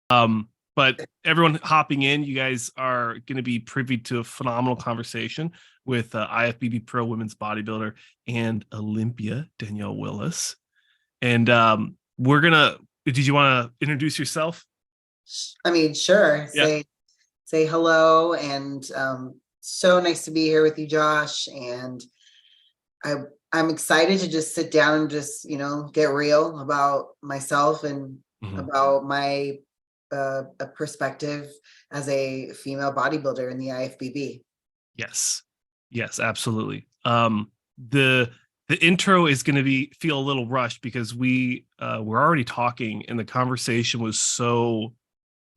But everyone hopping in, you guys are going to be privy to a phenomenal conversation with IFBB Pro Women's Bodybuilder and Olympia, Danielle Willis. And did you want to introduce yourself? I mean, sure. Yeah. Say hello, and so nice to be here with you, Josh. And I'm excited to just sit down and just get real about myself and about my perspective as a female bodybuilder in the IFBB. Yes, absolutely. The intro is going to feel a little rushed because we're already talking, and the conversation was so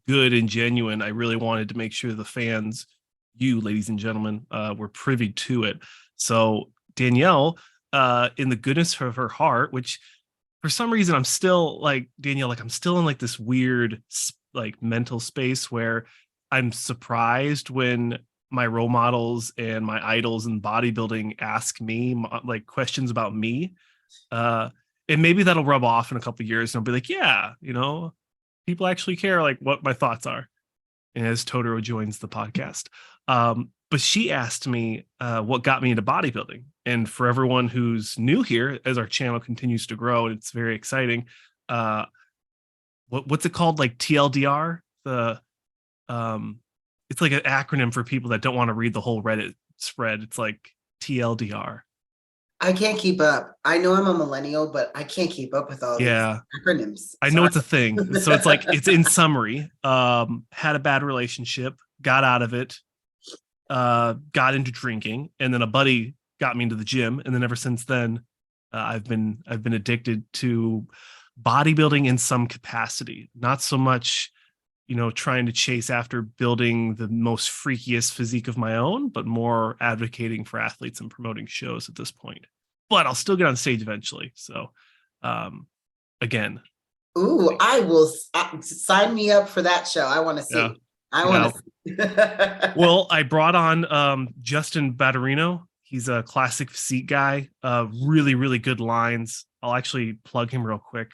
good and genuine. I really wanted to make sure the fans, you ladies and gentlemen, were privy to it. So Danielle, in the goodness of her heart, which for some reason I'm still like Danielle, like I'm still in like this weird like mental space where I'm surprised when my role models and my idols in bodybuilding ask me like questions about me. And maybe that'll rub off in a couple of years and I'll be like, yeah, people actually care like what my thoughts are. And as Totoro joins the podcast. But she asked me what got me into bodybuilding. And for everyone who's new here, as our channel continues to grow, and it's very exciting. What's it called? Like TLDR? It's like an acronym for people that don't want to read the whole Reddit spread. It's like TLDR. I can't keep up. I know I'm a millennial, but I can't keep up with all these acronyms. I know it's a thing. So it's like, it's in summary, had a bad relationship, got out of it, got into drinking, and then a buddy got me into the gym. And then ever since then, I've been addicted to bodybuilding in some capacity, not so much, trying to chase after building the most freakiest physique of my own, but more advocating for athletes and promoting shows at this point. But I'll still get on stage eventually. So, again. Ooh, I will sign me up for that show. I want to see. Yeah. I want to see. Well, I brought on Justin Batterino. He's a classic physique guy. Really, really good lines. I'll actually plug him real quick.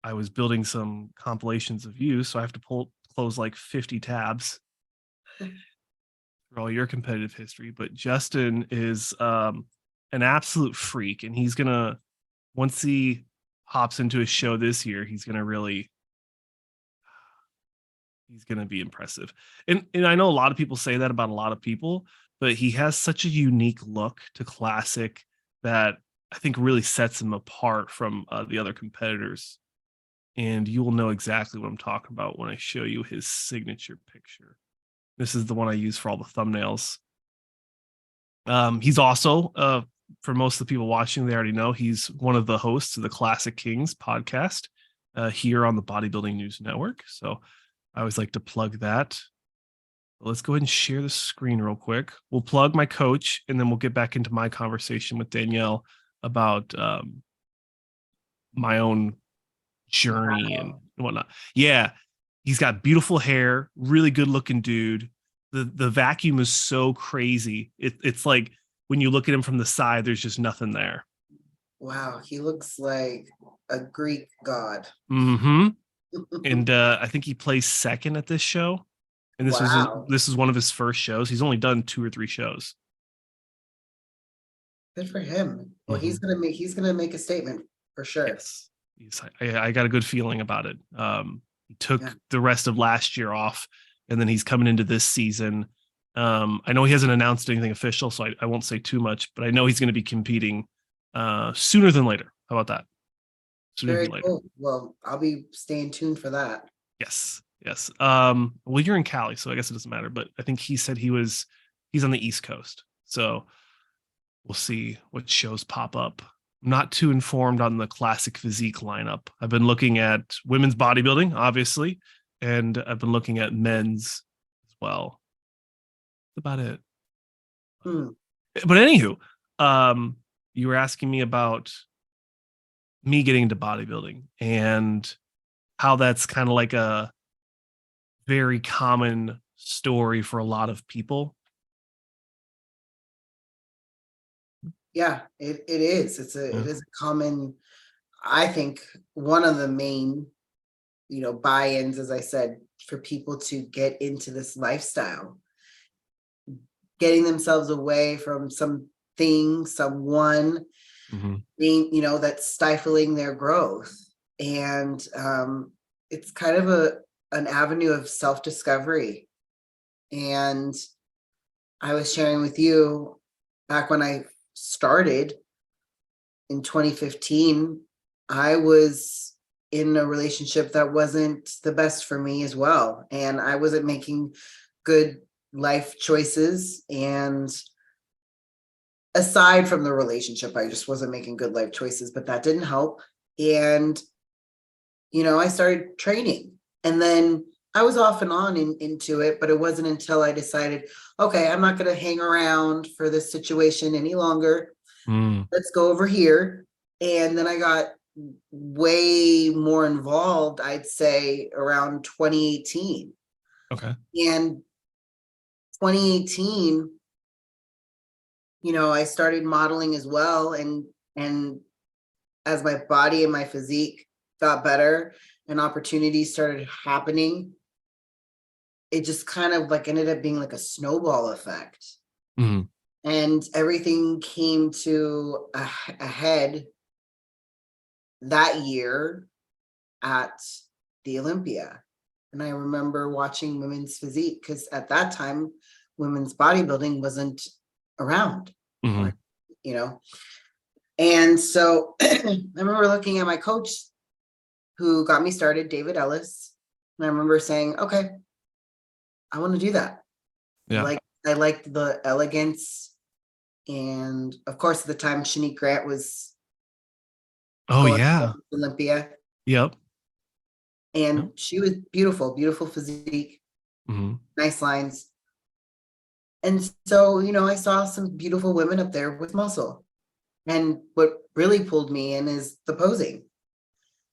I was building some compilations of you, so I have to close like 50 tabs for all your competitive history. But Justin is an absolute freak, and he's gonna, once he hops into a show this year, he's gonna be impressive. And I know a lot of people say that about a lot of people, but he has such a unique look to classic that I think really sets him apart from the other competitors. And you will know exactly what I'm talking about when I show you his signature picture. This is the one I use for all the thumbnails. He's also, for most of the people watching, they already know, he's one of the hosts of the Classic Kings podcast here on the Bodybuilding News Network. So I always like to plug that. Let's go ahead and share the screen real quick. We'll plug my coach, and then we'll get back into my conversation with Danielle about my own journey and whatnot. Yeah, he's got beautiful hair, really good looking dude. The vacuum is so crazy. It's like when you look at him from the side, there's just nothing there. Wow, he looks like a Greek god. Mm-hmm. And I think he plays second at this show. And this is one of his first shows. He's only done 2 or 3 shows. Good for him. Well, he's gonna make a statement for sure. Yes. I got a good feeling about it. He took the rest of last year off, and then he's coming into this season. I know he hasn't announced anything official, so I won't say too much, but I know he's going to be competing sooner than later. How about that? Very cool. Well, I'll be staying tuned for that. Yes. Well, you're in Cali, so I guess it doesn't matter, but I think he said he's on the East Coast. So we'll see what shows pop up. I'm not too informed on the classic physique lineup. I've been looking at women's bodybuilding, obviously, and I've been looking at men's as well. That's about it. But anywho, you were asking me about me getting into bodybuilding and how that's kind of like a very common story for a lot of people. Yeah, it is. It is a common, I think one of the main buy-ins, as I said, for people to get into this lifestyle, getting themselves away from someone being, that's stifling their growth. And it's kind of an avenue of self-discovery. And I was sharing with you back when I started in 2015, I was in a relationship that wasn't the best for me as well. And I wasn't making good life choices. And aside from the relationship, I just wasn't making good life choices, but that didn't help. And, I started training, and then I was off and on into it, but it wasn't until I decided, okay, I'm not going to hang around for this situation any longer. Let's go over here. And then I got way more involved, I'd say around 2018. Okay. And 2018, I started modeling as well. And as my body and my physique got better and opportunities started happening, it just kind of like ended up being like a snowball effect. And everything came to a head that year at the Olympia. And I remember watching women's physique, because at that time, women's bodybuilding wasn't around, And so I remember looking at my coach who got me started, David Ellis. And I remember saying, okay, I want to do that. Yeah. I liked the elegance. And of course, at the time, Shanique Grant was Olympia. Yep. And she was beautiful, beautiful physique, nice lines. And so, I saw some beautiful women up there with muscle. And what really pulled me in is the posing.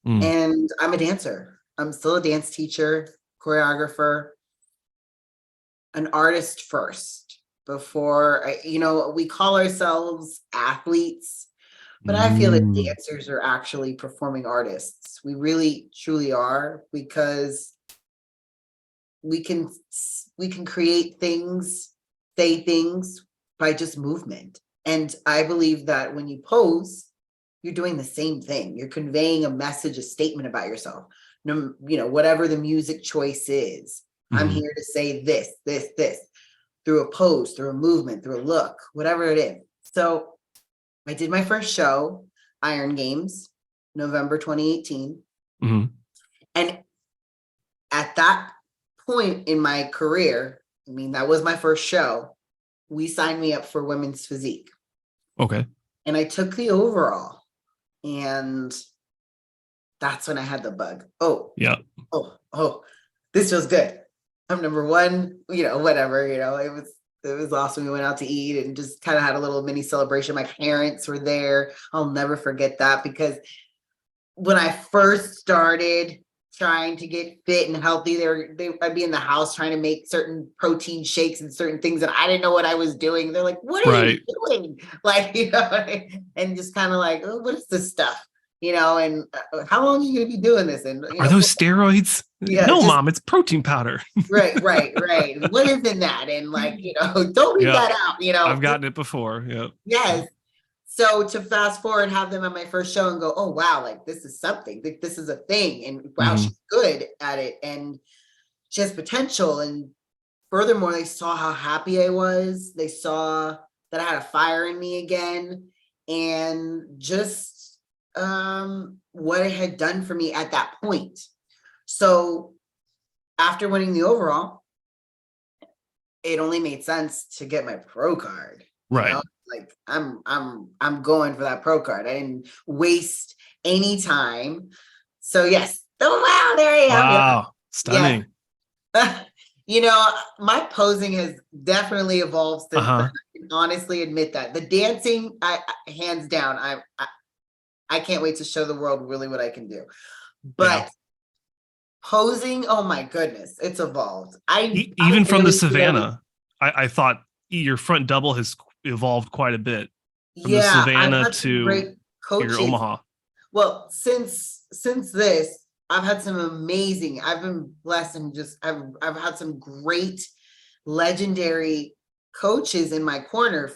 And I'm a dancer. I'm still a dance teacher, choreographer, an artist first before we call ourselves athletes, but I feel that dancers are actually performing artists. We really truly are, because we can create things, say things by just movement. And I believe that when you pose, you're doing the same thing. You're conveying a message, a statement about yourself. Whatever the music choice is, I'm here to say this, through a pose, through a movement, through a look, whatever it is. So I did my first show, Iron Games, November 2018. And at that point in my career, that was my first show, we signed me up for women's physique. Okay. And I took the overall. And that's when I had the bug. Oh, this feels good. I'm number one, whatever, it was awesome. We went out to eat and just kind of had a little mini celebration. My parents were there. I'll never forget that, because when I first started trying to get fit and healthy, I'd be in the house trying to make certain protein shakes and certain things, and I didn't know what I was doing. They're like, what are you doing? Like, and just kind of like, oh, what is this stuff? And how long are you going to be doing this? And are those steroids? Yeah, no, Mom, it's protein powder. right. What is in that? And don't leave that out. I've gotten it before. Yeah. Yes. So to fast forward, have them at my first show and go, oh, wow, like this is something, this is a thing. And wow, she's good at it. And she has potential. And furthermore, they saw how happy I was. They saw that I had a fire in me again. And just what it had done for me at that point. So after winning the overall, it only made sense to get my pro card. Right. Like I'm going for that pro card. I didn't waste any time. So yes. Oh wow, there you are. Wow. Stunning. Yeah. My posing has definitely evolved since then. I can honestly admit that. The dancing, I hands down, I can't wait to show the world really what I can do. But posing, oh my goodness, it's evolved. Even from the Savannah, I thought your front double has evolved quite a bit. From the Savannah to your Omaha. Well, since this, I've had some amazing, I've been blessed and just, I've had some great legendary coaches in my corner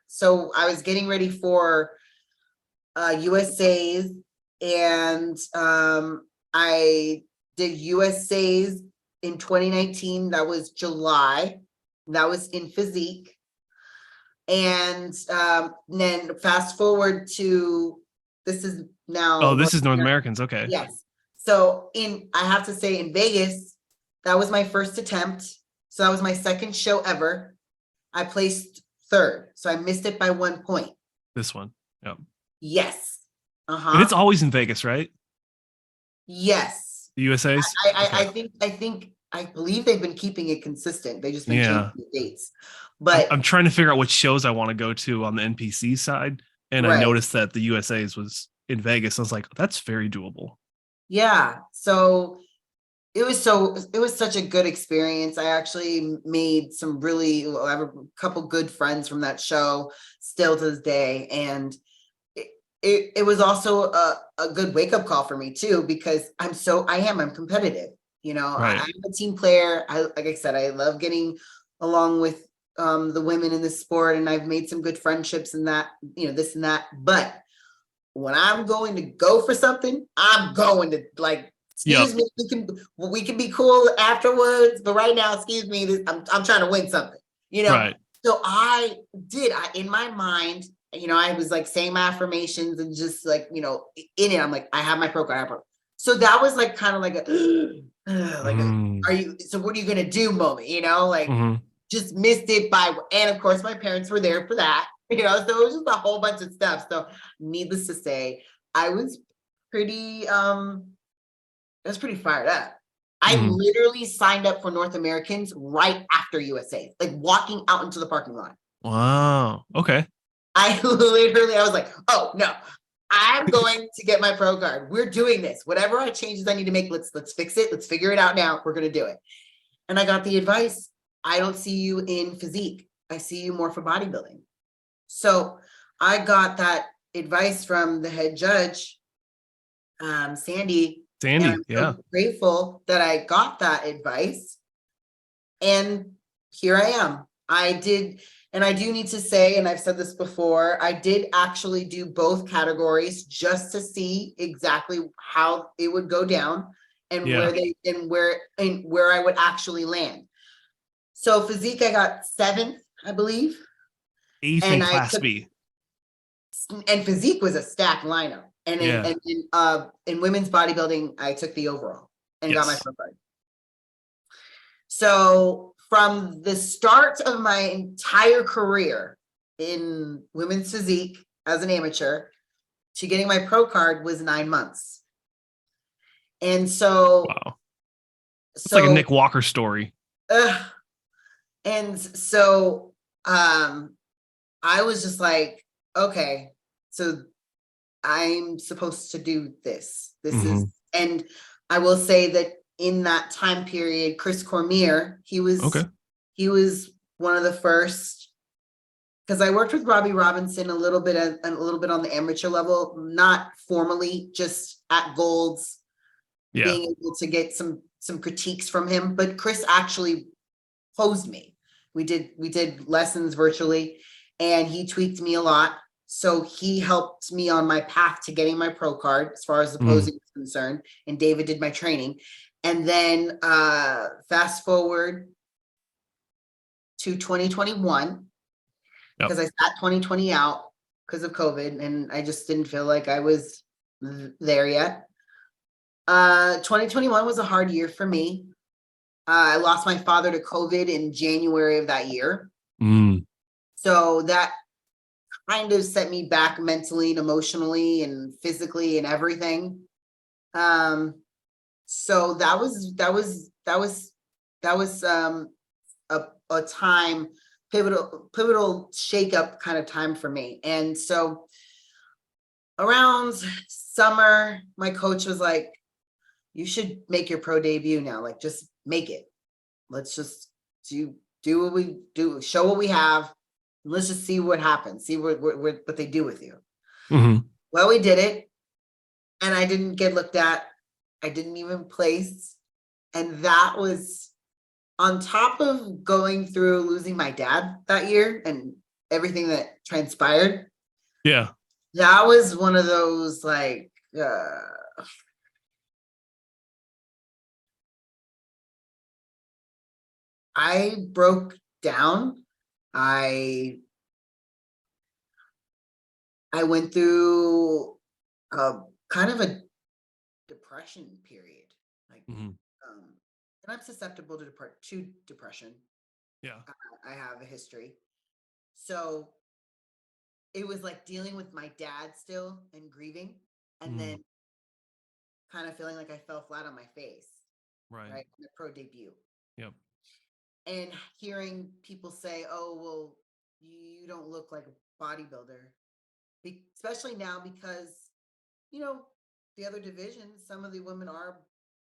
so I was getting ready for USA's, and I did USA's in 2019. That was July. That was in physique. And then fast forward to, this is now. Oh, this is North Americans. Okay. Yes. So I have to say, in Vegas, that was my first attempt. So that was my second show ever. I placed third. So I missed it by 1 point. This one. Yep. Yes. And it's always in Vegas, right? Yes. The USA's. I believe they've been keeping it consistent. They just been changing the dates. But I'm trying to figure out which shows I want to go to on the NPC side. And I noticed that the USA's was in Vegas. I was like, that's very doable. Yeah. So it was such a good experience. I actually made I have a couple good friends from that show still to this day. And it was also a good wake-up call for me too, because I'm competitive. I'm a team player. Like I said, I love getting along with the women in the sport, and I've made some good friendships and that, this and that. But when I'm going to go for something, I'm going to, like, excuse me, we can be cool afterwards, but right now, excuse me, I'm trying to win something, Right. So in my mind, I was like saying my affirmations and just like, in it, I'm like, I have my pro card. So that was like kind of like so what are you going to do moment, just missed it and of course my parents were there for that, so it was just a whole bunch of stuff. So needless to say, I was pretty fired up. I literally signed up for North Americans right after USA, like walking out into the parking lot. Wow. Okay. I was like, oh no, I'm going to get my pro card. We're doing this. Whatever changes I need to make, let's fix it. Let's figure it out now. We're going to do it. And I got the advice, I don't see you in physique. I see you more for bodybuilding. So I got that advice from the head judge, Sandy. And I'm so grateful that I got that advice. And here I am. And I do need to say, and I've said this before, I did actually do both categories just to see exactly how it would go down and where I would actually land. So physique, I got 7th, I believe. 8th in Class B. And physique was a stacked lineup. And in women's bodybuilding, I took the overall and got my pro card. So from the start of my entire career in women's physique as an amateur to getting my pro card was 9 months. And so, wow, it's like a Nick Walker story. And so, I was just like, okay, so I'm supposed to do this. This is, and I will say that in that time period, Chris Cormier, he was one of the first, because I worked with Robbie Robinson a little bit on the amateur level, not formally, just at Golds, being able to get some critiques from him. But Chris actually posed me. We did lessons virtually, and he tweaked me a lot. So he helped me on my path to getting my pro card as far as the posing is concerned. And David did my training. And then fast forward to 2021, because I sat 2020 out because of COVID, and I just didn't feel like I was there yet. 2021 was a hard year for me. I lost my father to COVID in January of that year. So that kind of set me back mentally and emotionally and physically and everything. So that was a time, pivotal shakeup kind of time for me. And so around summer, my coach was like, you should make your pro debut now. Like, just make it. Let's just do what we do, show what we have. Let's just see what happens. See what they do with you. Well, we did it, and I didn't get looked at I didn't even place. And that was on top of going through losing my dad that year and everything that transpired. Yeah. That was one of those like I broke down. I I went through a kind of a depression period. Like Hmm. um and I'm susceptible to depression. Yeah. I have a history. So it was like dealing with my dad still and grieving and Mm. then kind of feeling like I fell flat on my face, Right. right? In the pro debut. Yep. And hearing people say, "Oh, well, you don't look like a bodybuilder." Especially now because, you know, the other divisions, some of the women are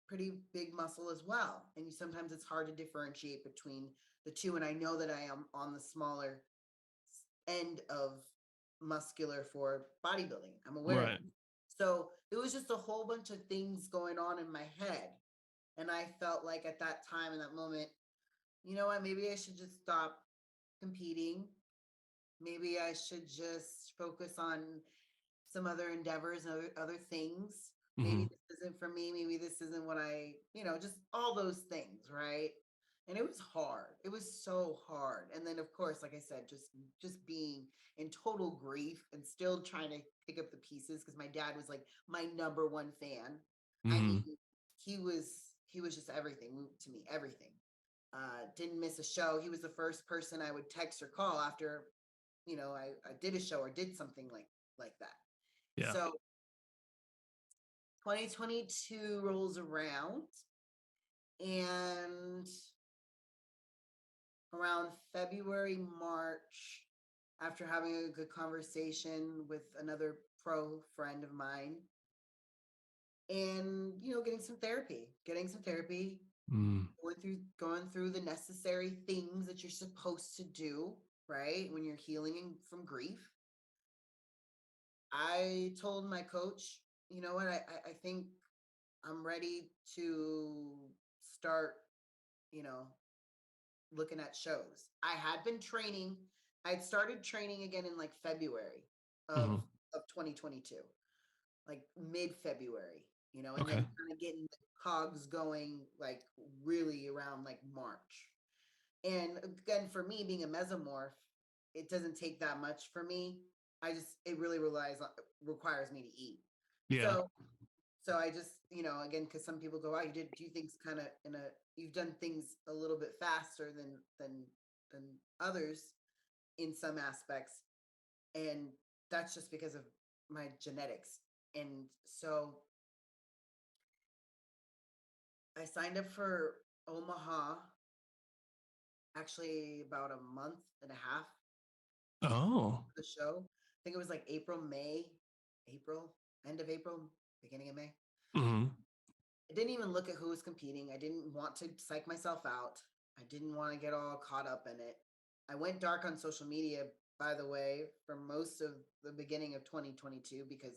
pretty big muscle as well. And sometimes it's hard to differentiate between the two. And I know that I am on the smaller end of muscular for bodybuilding. I'm aware of Right. it. So it was just a whole bunch of things going on in my head. And I felt like at that time, in that moment, you know what, maybe I should just stop competing. Maybe I should just focus on some other endeavors and other things. Maybe Hmm. this isn't for me. Maybe this isn't what just all those things, right? And it was hard. It was so hard. And then of course, like I said, just being in total grief and still trying to pick up the pieces because my dad was like my number one fan. I mean, Hmm. he was just everything to me, everything. Didn't miss a show. He was the first person I would text or call after, I did a show or did something like that. Yeah. So 2022 rolls around, and around February, March, after having a good conversation with another pro friend of mine, and getting some therapy, Mm. going through the necessary things that you're supposed to do, right? When you're healing from grief. I told my coach, you know what, I think I'm ready to start, you know, looking at shows. I had been training. I'd started training again in like February of Hmm. of 2022, like mid-February, and then Okay. kind of getting the cogs going like really around like March. And again, for me being a mesomorph, it doesn't take that much for me. It really requires me to eat. Yeah. So I just, again, because some people go, "Oh, you do things kind of you've done things a little bit faster than others in some aspects," and that's just because of my genetics. And so I signed up for Omaha actually about a month and a half Oh. for the show. I think it was like April, end of April, beginning of May. Hmm. I didn't even look at who was competing. I didn't want to psych myself out. I didn't want to get all caught up in it. I went dark on social media, by the way, for most of the beginning of 2022 because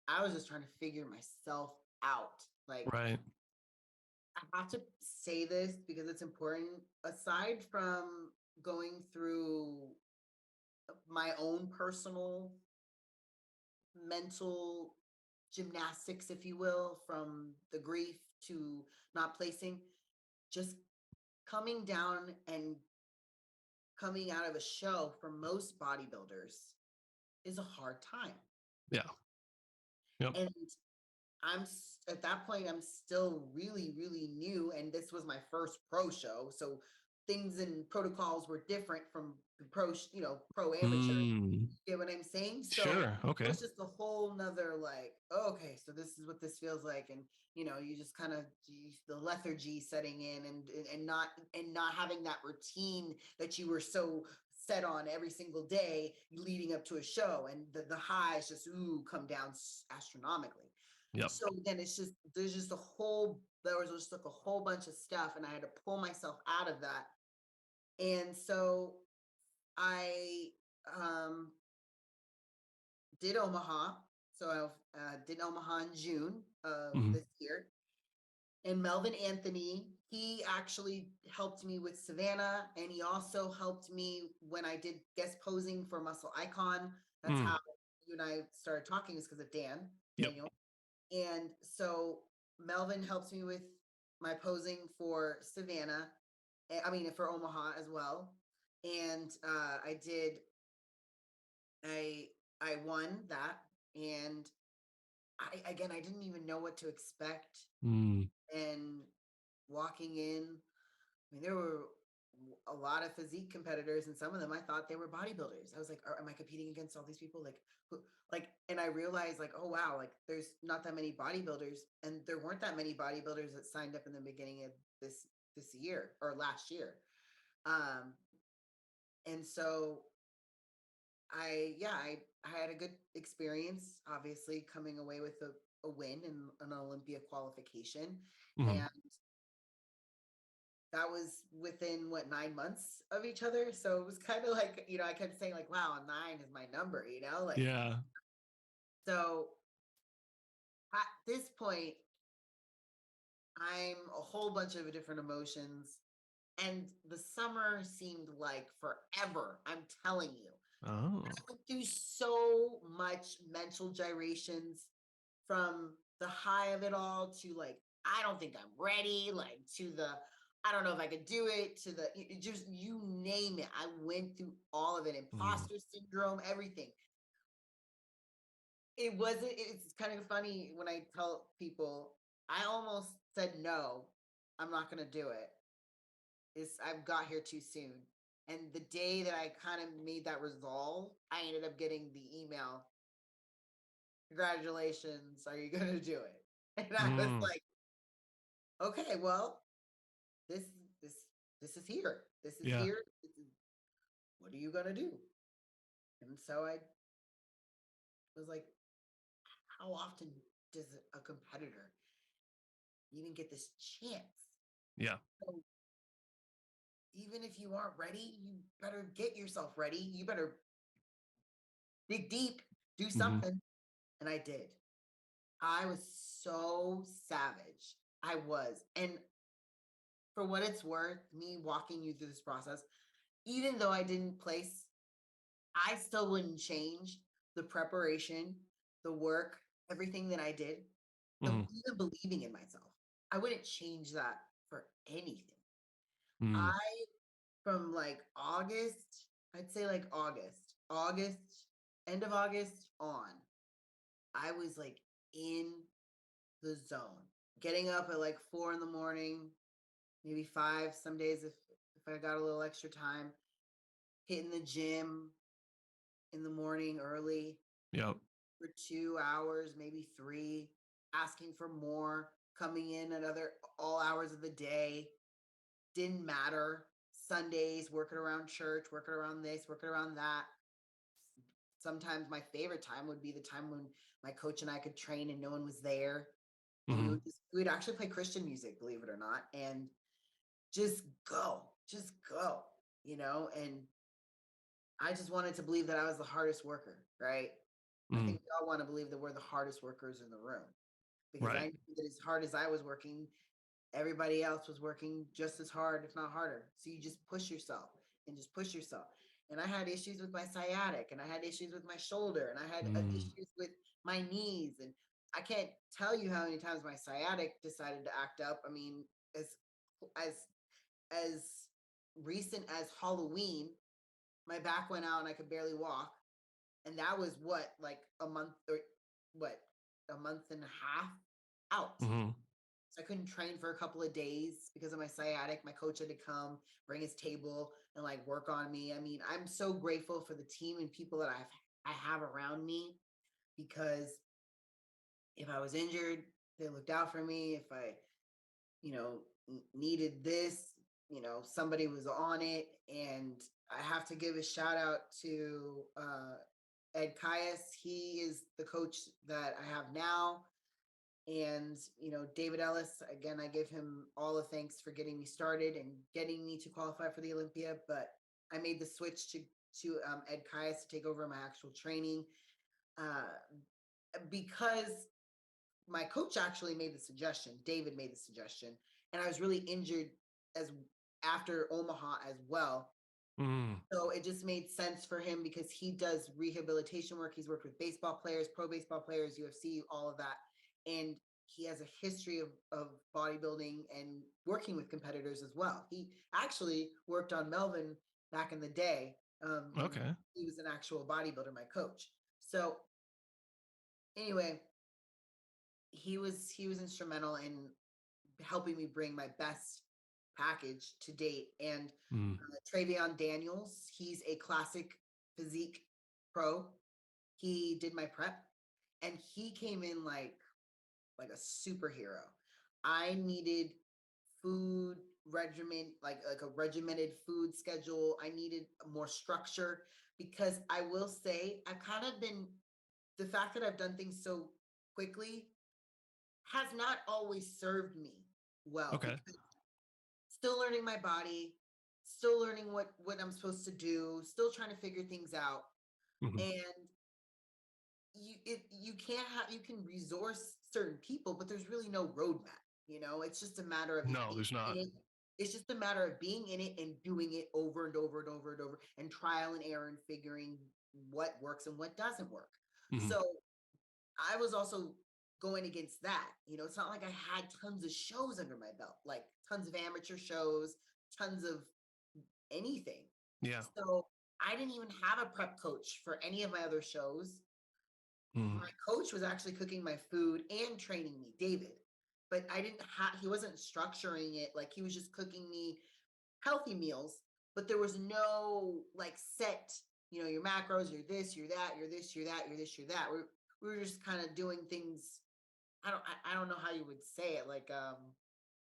I was just trying to figure myself out. Like, Right. I have to say this because it's important. Aside from going through my own personal mental gymnastics, if you will, from the grief to not placing, just coming down and coming out of a show for most bodybuilders is a hard time. Yeah. Yep. And at that point, I'm still really, really new. And this was my first pro show. So things and protocols were different from the pro amateur. Mm. Get what I'm saying? So Sure. it Okay. was just a whole nother like, okay, so this is what this feels like. And you just kind of the lethargy setting in and not having that routine that you were so set on every single day leading up to a show. And the highs just come down astronomically. Yep. So then there was just like a whole bunch of stuff, and I had to pull myself out of that. And so I um did Omaha. So I did Omaha in June of Hmm. this year. And Melvin Anthony, he actually helped me with Savannah, and he also helped me when I did guest posing for Muscle Icon. That's how you and I started talking, is because of Daniel. And so Melvin helps me with my posing for Savannah, for Omaha as well. And I won that, and I didn't even know what to expect. And walking in, I mean, there were a lot of physique competitors, and some of them I thought they were bodybuilders. I was like, am I competing against all these people? And I realized, like, oh wow, like there's not that many bodybuilders, and there weren't that many bodybuilders that signed up in the beginning of this year or last year. And so I had a good experience, obviously coming away with a win in an Olympia qualification. And that was within 9 months of each other. So it was kind of like, I kept saying like, wow, 9 is my number, like, yeah. So at this point, I'm a whole bunch of different emotions, and the summer seemed like forever. I'm telling you. Oh. I went through so much mental gyrations, from the high of it all to like, I don't think I'm ready, like to the, I don't know if I could do it, to the, just you name it. I went through all of it, imposter syndrome, everything. It's kind of funny when I tell people, I almost said, no, I'm not going to do it. I've got here too soon. And the day that I kind of made that resolve, I ended up getting the email, congratulations, are you going to do it? And I was like, okay, well, this is here. This is here. What are you going to do? And so I was like, how often does a competitor even get this chance? Yeah. So even if you aren't ready, you better get yourself ready. You better dig deep, do something. And I did. I was so savage. I was. And for what it's worth, me walking you through this process, even though I didn't place, I still wouldn't change the preparation, the work, everything that I did, even believing in myself. I wouldn't change that for anything. From like August, I'd say like August, end of August on, I was like in the zone, getting up at like 4 a.m, maybe 5 some days if I got a little extra time, hitting the gym in the morning early for 2 hours, maybe 3, asking for more, coming in at all hours of the day, didn't matter. Sundays, working around church, working around this, working around that. Sometimes my favorite time would be the time when my coach and I could train and no one was there. And we'd actually play Christian music, believe it or not, and just go, and I just wanted to believe that I was the hardest worker, right? I think we all want to believe that we're the hardest workers in the room, because I knew that as hard as I was working, everybody else was working just as hard, if not harder. So you just push yourself and just push yourself. And I had issues with my sciatic, and I had issues with my shoulder, and I had issues with my knees. And I can't tell you how many times my sciatic decided to act up. I mean, as recent as Halloween, my back went out and I could barely walk. And that was like a month and a half out. So I couldn't train for a couple of days because of my sciatic. My coach had to come, bring his table, and like work on me. I mean, I'm so grateful for the team and people that I have around me, because if I was injured, they looked out for me. If I, needed this, somebody was on it. And I have to give a shout out to Ed Caius. He is the coach that I have now. And, David Ellis, again, I give him all the thanks for getting me started and getting me to qualify for the Olympia. But I made the switch to Ed Caius to take over my actual training, because my coach actually made the suggestion. David made the suggestion, and I was really injured as after Omaha as well. So it just made sense for him because he does rehabilitation work. He's worked with baseball players, pro baseball players, UFC, all of that. And he has a history of bodybuilding and working with competitors as well. He actually worked on Melvin back in the day. Okay. He was an actual bodybuilder, my coach. So anyway, he was instrumental in helping me bring my best package to date. And Travion Daniels, he's a classic physique pro. He did my prep, and he came in like a superhero. I needed food regimen, like a regimented food schedule. I needed more structure because I will say I've kind of been, the fact that I've done things so quickly has not always served me well. Okay. Still learning my body, still learning what I'm supposed to do, still trying to figure things out. And you can resource certain people, but there's really no roadmap. It's just a matter of No, there's not. It's just a matter of being in it and doing it over and over and over and over, and trial and error, and figuring what works and what doesn't work. So I was also going against that. It's not like I had tons of shows under my belt, like tons of amateur shows, tons of anything. Yeah. So I didn't even have a prep coach for any of my other shows. My coach was actually cooking my food and training me, David, but he wasn't structuring it. Like, he was just cooking me healthy meals, but there was no like set, your macros, you're this, you're that, you're this, you're that, you're this, you're that. We were just kind of doing things. I don't know how you would say it, like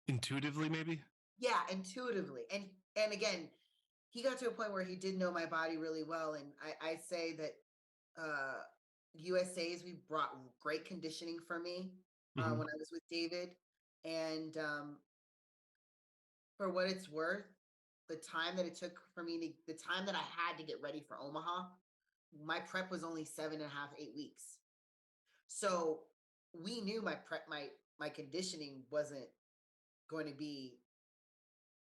intuitively, maybe. Yeah, intuitively. And again, he got to a point where he did know my body really well. And I say that USA's, we brought great conditioning for me when I was with David. And for what it's worth, the time that it took for me the time that I had to get ready for Omaha, my prep was only 7.5, 8 weeks. So we knew my conditioning wasn't going to be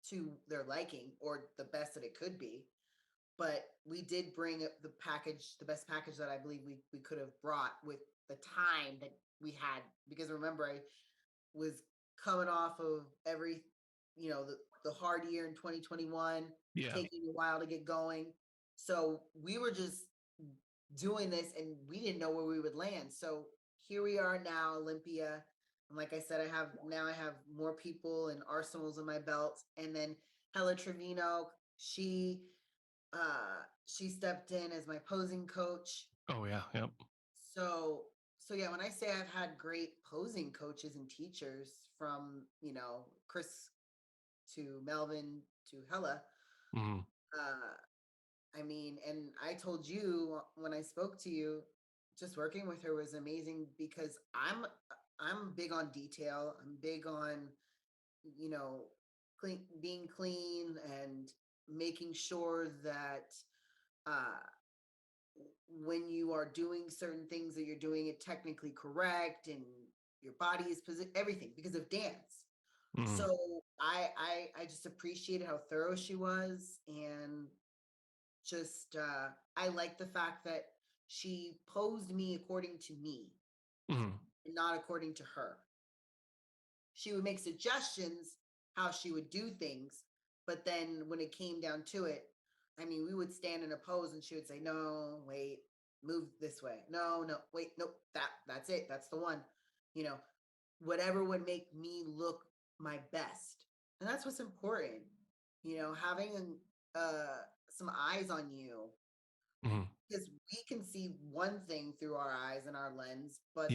to their liking or the best that it could be. But we did bring the best package that I believe we could have brought with the time that we had. Because remember, I was coming off of the hard year in 2021, taking a while to get going. So we were just doing this, and we didn't know where we would land. So here we are now, Olympia. And like I said, I have more people and arsenals in my belt. And then Hella Trevino, she stepped in as my posing coach. Oh yeah. Yep. So yeah, when I say I've had great posing coaches and teachers, from Chris to Melvin to Hella, I mean, and I told you when I spoke to you, just working with her was amazing, because I'm big on detail. I'm big on, being clean and making sure that when you are doing certain things, that you're doing it technically correct, and your body is everything, because of dance. So I just appreciated how thorough she was, and just I like the fact that she posed me according to me, and not according to her. She would make suggestions how she would do things, but then when it came down to it, I mean, we would stand in a pose and she would say, no, wait, move this way. No, wait, nope, that's it. That's the one. Whatever would make me look my best. And that's what's important, having some eyes on you, because we can see one thing through our eyes and our lens, but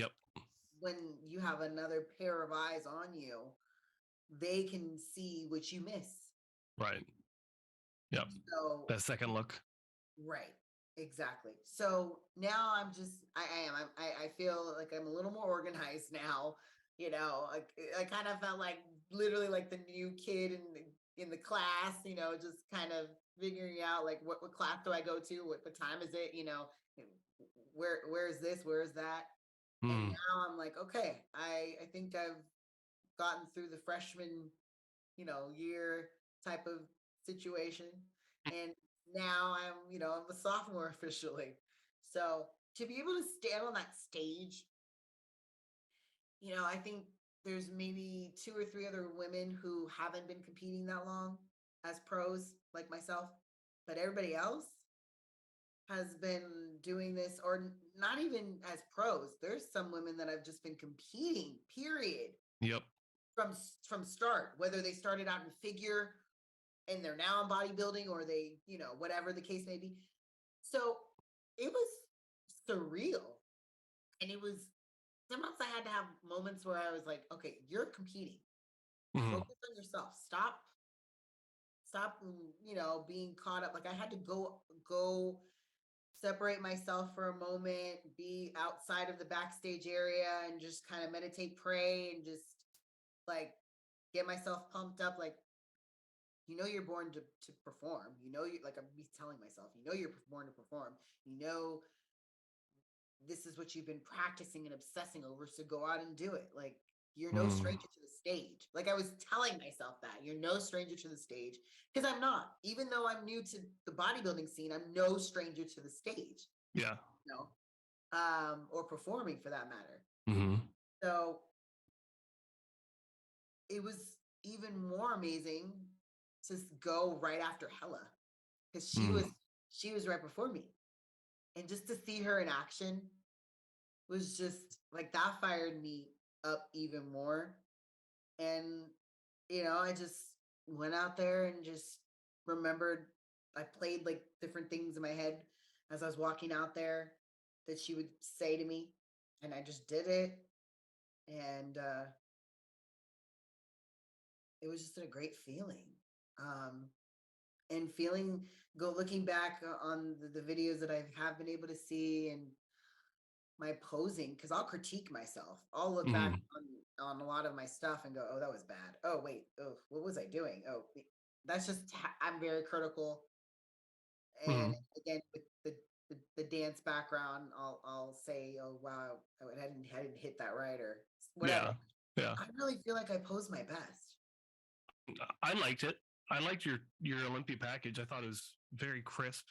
when you have another pair of eyes on you, they can see what you miss. Right. Yep. So that second look. Right. Exactly. So now I feel like I'm a little more organized now. I kind of felt like literally like the new kid in the class, just kind of figuring out like what class do I go to? What time is it? Where is this? Where is that? And Mm. now I'm like, okay, I think I've gotten through the freshman, year type of situation. And now I'm a sophomore officially. So to be able to stand on that stage, I think there's maybe 2 or 3 other women who haven't been competing that long as pros like myself, but everybody else has been doing this, or not even as pros. There's some women that have just been competing, period, Yep. from start, whether they started out in figure and they're now in bodybuilding, or they, whatever the case may be. So it was surreal. And it was, sometimes I had to have moments where I was like, okay, you're competing. Mhm. Focus on yourself. Stop, being caught up. Like I had to go separate myself for a moment, be outside of the backstage area and just kind of meditate, pray, and just like get myself pumped up. Like, you're born to perform. You like I'm telling myself, you're born to perform. This is what you've been practicing and obsessing over. So go out and do it. Like, you're no Mm. stranger to the stage. Like I was telling myself that you're no stranger to the stage, because I'm not. Even though I'm new to the bodybuilding scene, I'm no stranger to the stage, Yeah. or performing for that matter. Mhm. So it was even more amazing to go right after Hella, because Mm. she was right before me, and just to see her in action was just like, that fired me up even more. And I just went out there and just remembered, I played like different things in my head as I was walking out there that she would say to me, and I just did it. And it was just a great feeling. And feeling, looking back on the videos that I have been able to see, and my posing, because I'll critique myself. I'll look back Mhm. on a lot of my stuff and go, oh, that was bad. Oh, wait. Oh, what was I doing? Oh, that's just, I'm very critical. And Mhm. again, with the dance background, I'll say, oh, wow, I didn't hit that right, or whatever. Yeah. Yeah. I really feel like I posed my best. I liked it. I liked your Olympia package. I thought it was very crisp.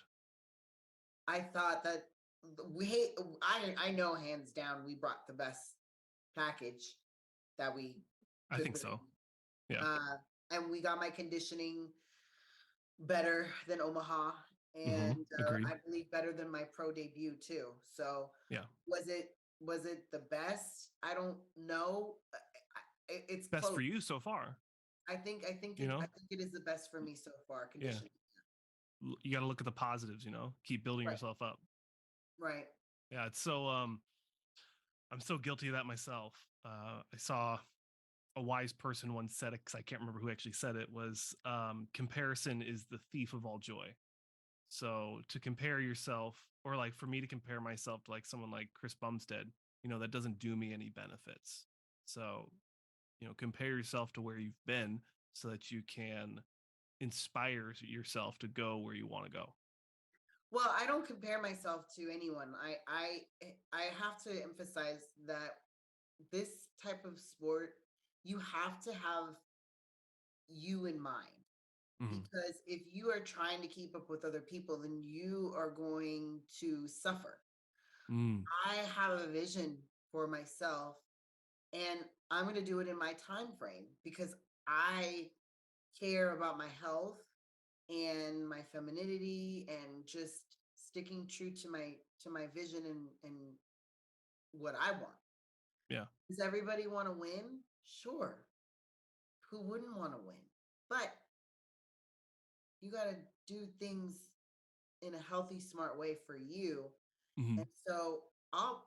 I thought that I know hands down we brought the best package that we I could think so. bring. Yeah. Uh, and we got my conditioning better than Omaha, and Agreed. I believe better than my pro debut too. So Yeah. was it the best? I don't know. It's Best close. for you so far, you I know? think it is the best for me so far. Yeah. Conditioning, You got to look at the positives, keep building right, yourself up. right. Yeah. It's so, I'm so guilty of that myself. I saw a wise person once said it, because I can't remember who actually said it, was comparison is the thief of all joy. So to compare yourself, or like for me to compare myself to like someone like Chris Bumstead, that doesn't do me any benefits. So, compare yourself to where you've been so that you can inspire yourself to go where you want to go. Well, I don't compare myself to anyone. I have to emphasize that this type of sport, you have to have you in mind, Mhm. because if you are trying to keep up with other people, then you are going to suffer. Mm. I have a vision for myself, and I'm going to do it in my time frame, because I care about my health and my femininity, and just sticking true to my vision, and what I want. Yeah. Does everybody want to win? Sure. Who wouldn't want to win? But you got to do things in a healthy, smart way for you. And Mhm. so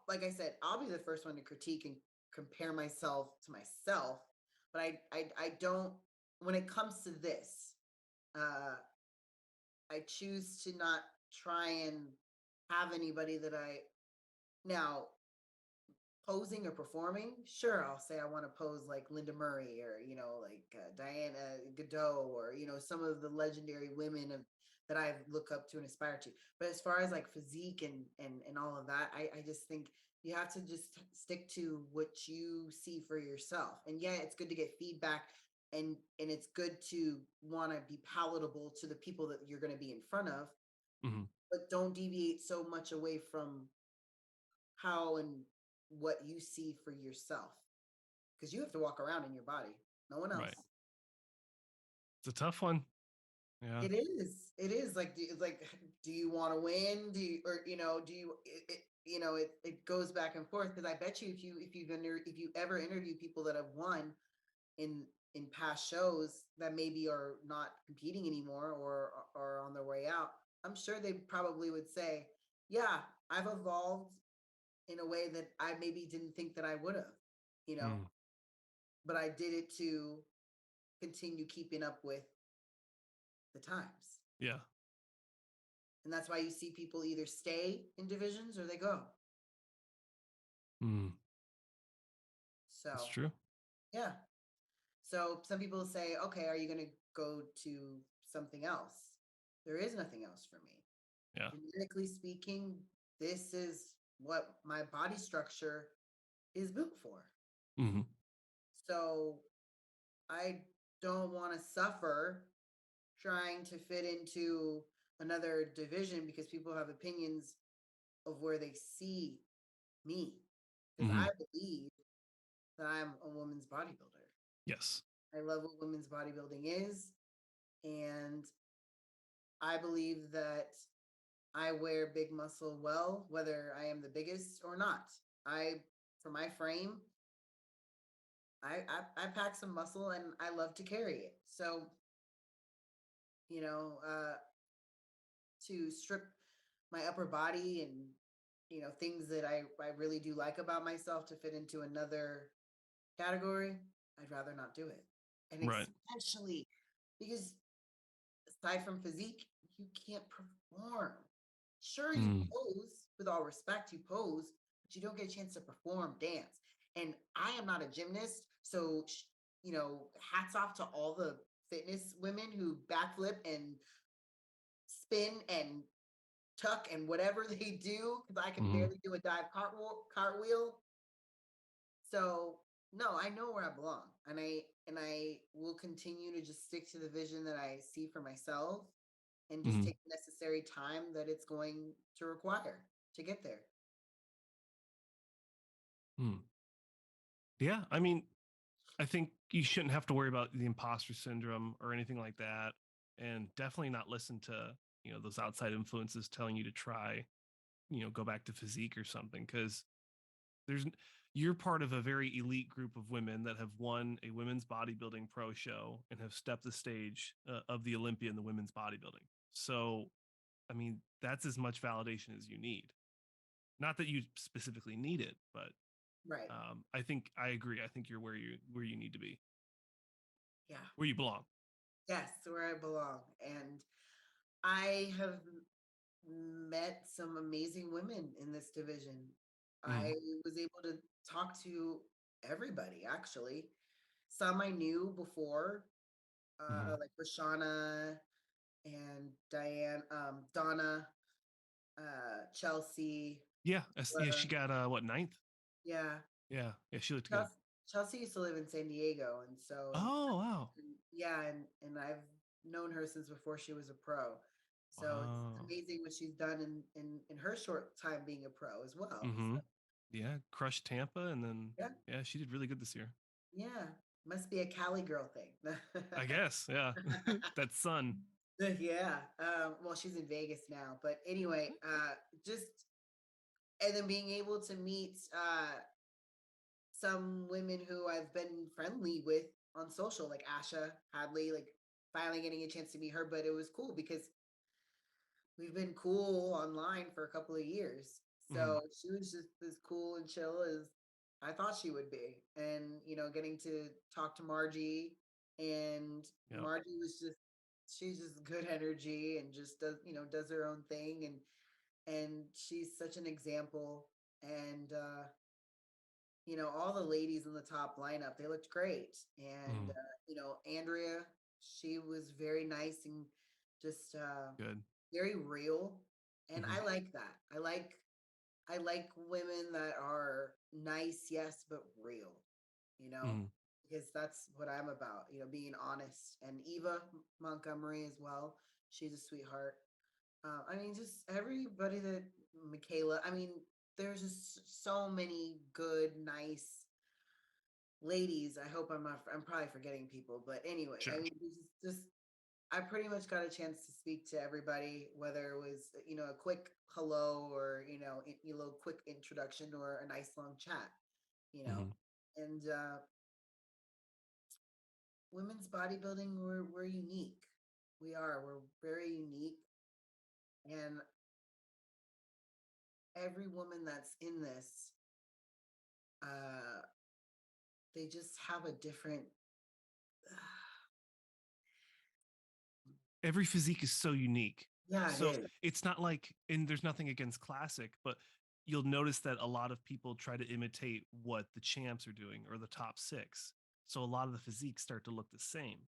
like I said, I'll be the first one to critique and compare myself to myself. But I don't, when it comes to this, uh, I choose to not try and have anybody that now, posing or performing, sure, I'll say I want to pose like Linda Murray, or like Diana Godot, or some of the legendary women that I look up to and aspire to. But as far as like physique and all of that, I just think You have to just stick to what you see for yourself. And yeah, it's good to get feedback, and it's good to want to be palatable to the people that you're going to be in front of, but don't deviate so much away from how and what you see for yourself, because you have to walk around in your body, no one else. Right. It's a tough one. Yeah. It is like, do you want to win? Do you, or, do you, it goes back and forth. Cause I bet you, if you ever interview people that have won in past shows that maybe are not competing anymore or are on their way out, I'm sure they probably would say, yeah, I've evolved in a way that I maybe didn't think that I would have, but I did it to continue keeping up with the times. Yeah. And that's why you see people either stay in divisions or they go. So that's true. Yeah. So some people say, okay, are you going to go to something else? There is nothing else for me. Yeah. Genetically speaking, this is what my body structure is built for. So I don't want to suffer trying to fit into another division because people have opinions of where they see me. Because I believe that I'm a woman's bodybuilder. Yes. I love what women's bodybuilding is. And I believe that I wear big muscle well, whether I am the biggest or not. For my frame, I pack some muscle and I love to carry it. So, to strip my upper body and, things that I really do like about myself to fit into another category, I'd rather not do it. And especially because aside from physique, you can't perform. Sure, you pose, with all respect, you pose, but you don't get a chance to perform dance. And I am not a gymnast, so hats off to all the fitness women who backflip and spin and tuck and whatever they do, because I can barely do a dive cartwheel. So no, I know where I belong, and I will continue to just stick to the vision that I see for myself, and just take the necessary time that it's going to require to get there. Yeah, I mean, I think you shouldn't have to worry about the imposter syndrome or anything like that, and definitely not listen to those outside influences telling you to try go back to physique or something, because you're part of a very elite group of women that have won a women's bodybuilding pro show and have stepped the stage of the Olympia in the women's bodybuilding. So, I mean, that's as much validation as you need. Not that you specifically need it, but Right. I think I agree. I think you're where you need to be. Yeah. Where you belong. Yes, where I belong. And I have met some amazing women in this division. I was able to talk to everybody, actually. Some I knew before, like Rashana and Diane, Donna, Chelsea. Yeah, she got what, ninth? Yeah. Yeah, she looked good. Chelsea used to live in San Diego, and so Oh wow. yeah, and I've known her since before she was a pro. So it's amazing what she's done in her short time being a pro as well. So, yeah, crushed Tampa, and then yeah, she did really good this year. yeah, must be a Cali girl thing. I guess, yeah. That sun. Yeah. Well, she's in Vegas now, but anyway, just and then being able to meet some women who I've been friendly with on social, like Asha Hadley, like finally getting a chance to meet her. But it was cool because we've been cool online for a couple of years. So she was just as cool and chill as I thought she would be. And, getting to talk to Margie, and Margie was she's just good energy and just does her own thing. And she's such an example. And, all the ladies in the top lineup, they looked great. And, Andrea, she was very nice and just good. very real. And I like that. I like I like women that are nice, yes, but real, you know, Mhm. because that's what I'm about, being honest. And Eva Montgomery as well. She's a sweetheart. I mean, just everybody that Michaela, I mean, there's just so many good, nice ladies. I hope I'm not, I'm probably forgetting people, but anyway, I Sure. mean, just I pretty much got a chance to speak to everybody, whether it was, a quick hello or, a little quick introduction or a nice long chat, you know. Mhm. And women's bodybuilding, we're unique. We're very unique. And every woman that's in this, uh, they just have a different Every physique is so unique. yeah, it So is. it's not like, and there's nothing against classic, but you'll notice that a lot of people try to imitate what the champs are doing or the top six. So a lot of the physiques start to look the same.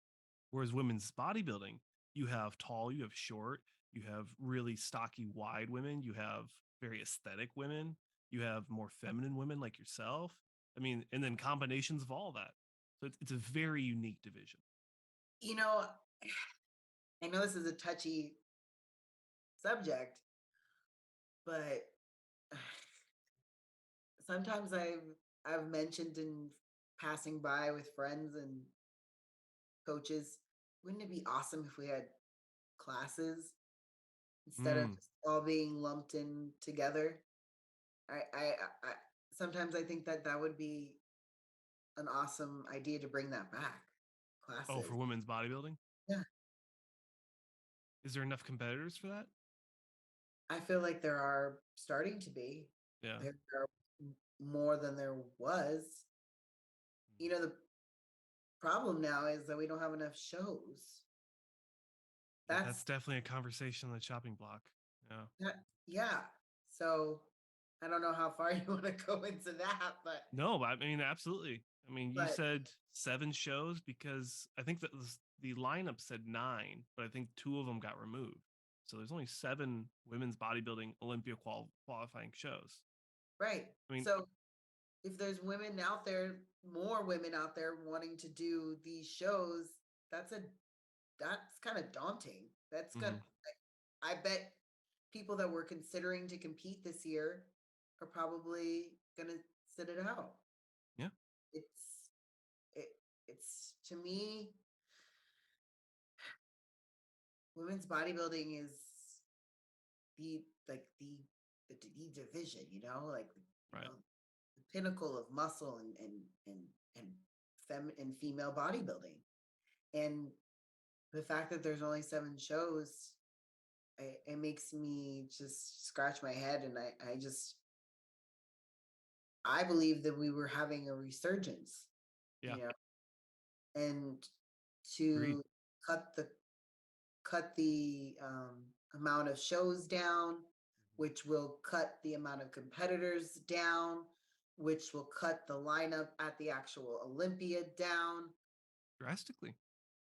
Whereas women's bodybuilding, you have tall, you have short, you have really stocky, wide women, you have very aesthetic women, you have more feminine women like yourself. I mean, and then combinations of all that. So it's a very unique division. You know, I know this is a touchy subject, but sometimes I've mentioned in passing by with friends and coaches, wouldn't it be awesome if we had classes instead of Mm, just all being lumped in together? I sometimes I think that that would be an awesome idea to bring that back. oh, for Classes. women's bodybuilding? Yeah. Is there enough competitors for that? I feel like there are starting to be. Yeah. There are more than there was. Mm. The problem now is that we don't have enough shows. Yeah, that's That's definitely a conversation on the chopping block. Yeah. that, yeah. So I don't know how far you want to go into that, No, I mean, absolutely. I mean, you but said 7 shows because I think that the lineup said 9, but I think 2 of them got removed. So there's only 7 women's bodybuilding Olympia qualifying shows. right. I mean, So if there's women out there, more women out there wanting to do these shows, that's kind of daunting. That's mhm, gonna I bet people that were considering to compete this year are probably gonna sit it out. yeah, It's it's to me, women's bodybuilding is the division, like right. the pinnacle of muscle and and female bodybuilding. And the fact that there's only 7 shows, it makes me just scratch my head. And I believe that we were having a resurgence, Yeah, you know, and agreed. to cut the amount of shows down, Mhm. which will cut the amount of competitors down, which will cut the lineup at the actual Olympia down Drastically.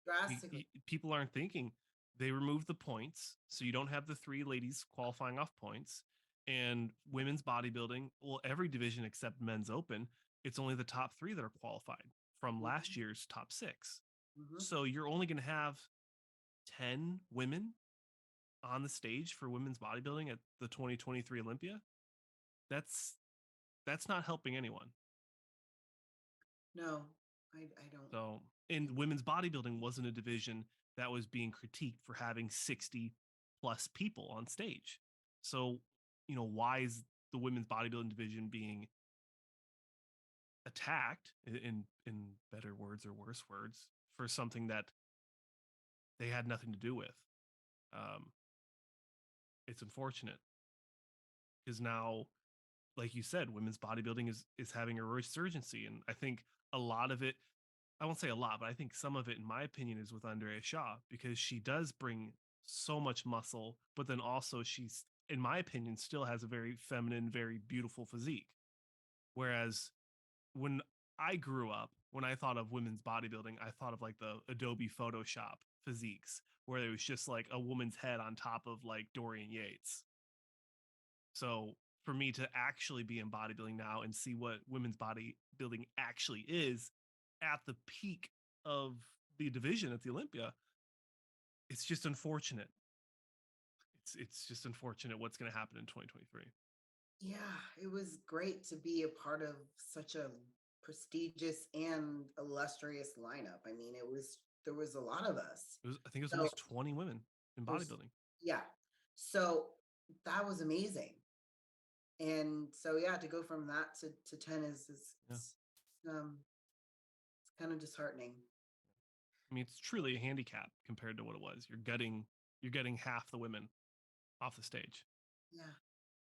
drastically. People aren't thinking. They removed the points, so you don't have the 3 ladies qualifying off points. And women's bodybuilding, well, every division except men's open, it's only the top 3 that are qualified from last Mhm, year's top 6. mhm. So you're only going to have 10 women on the stage for women's bodybuilding at the 2023 Olympia. That's that's not helping anyone. No, I don't. So, and women's bodybuilding wasn't a division that was being critiqued for having 60 plus people on stage. So, why is the women's bodybuilding division being attacked in better words or worse words for something that they had nothing to do with? Um, it's unfortunate because now, like you said, women's bodybuilding is having a resurgency, and I think a lot of it, I won't say a lot, but I think some of it, in my opinion, is with Andrea Shaw because she does bring so much muscle, but then also she's, in my opinion, still has a very feminine, very beautiful physique. Whereas when I grew up, when I thought of women's bodybuilding, I thought of like the Adobe Photoshop physiques, where it was just like a woman's head on top of like Dorian Yates. So for me to actually be in bodybuilding now and see what women's bodybuilding actually is at the peak of the division at the Olympia. It's just unfortunate. It's just unfortunate what's going to happen in 2023. Yeah, it was great to be a part of such a prestigious and illustrious lineup. I mean, there was a lot of us. I think it was So almost 20 women in there's bodybuilding. yeah. So that was amazing. And so yeah, to go from that to 10 is Yeah. it's kind of disheartening. I mean, it's truly a handicap compared to what it was. You're getting half the women off the stage. Yeah.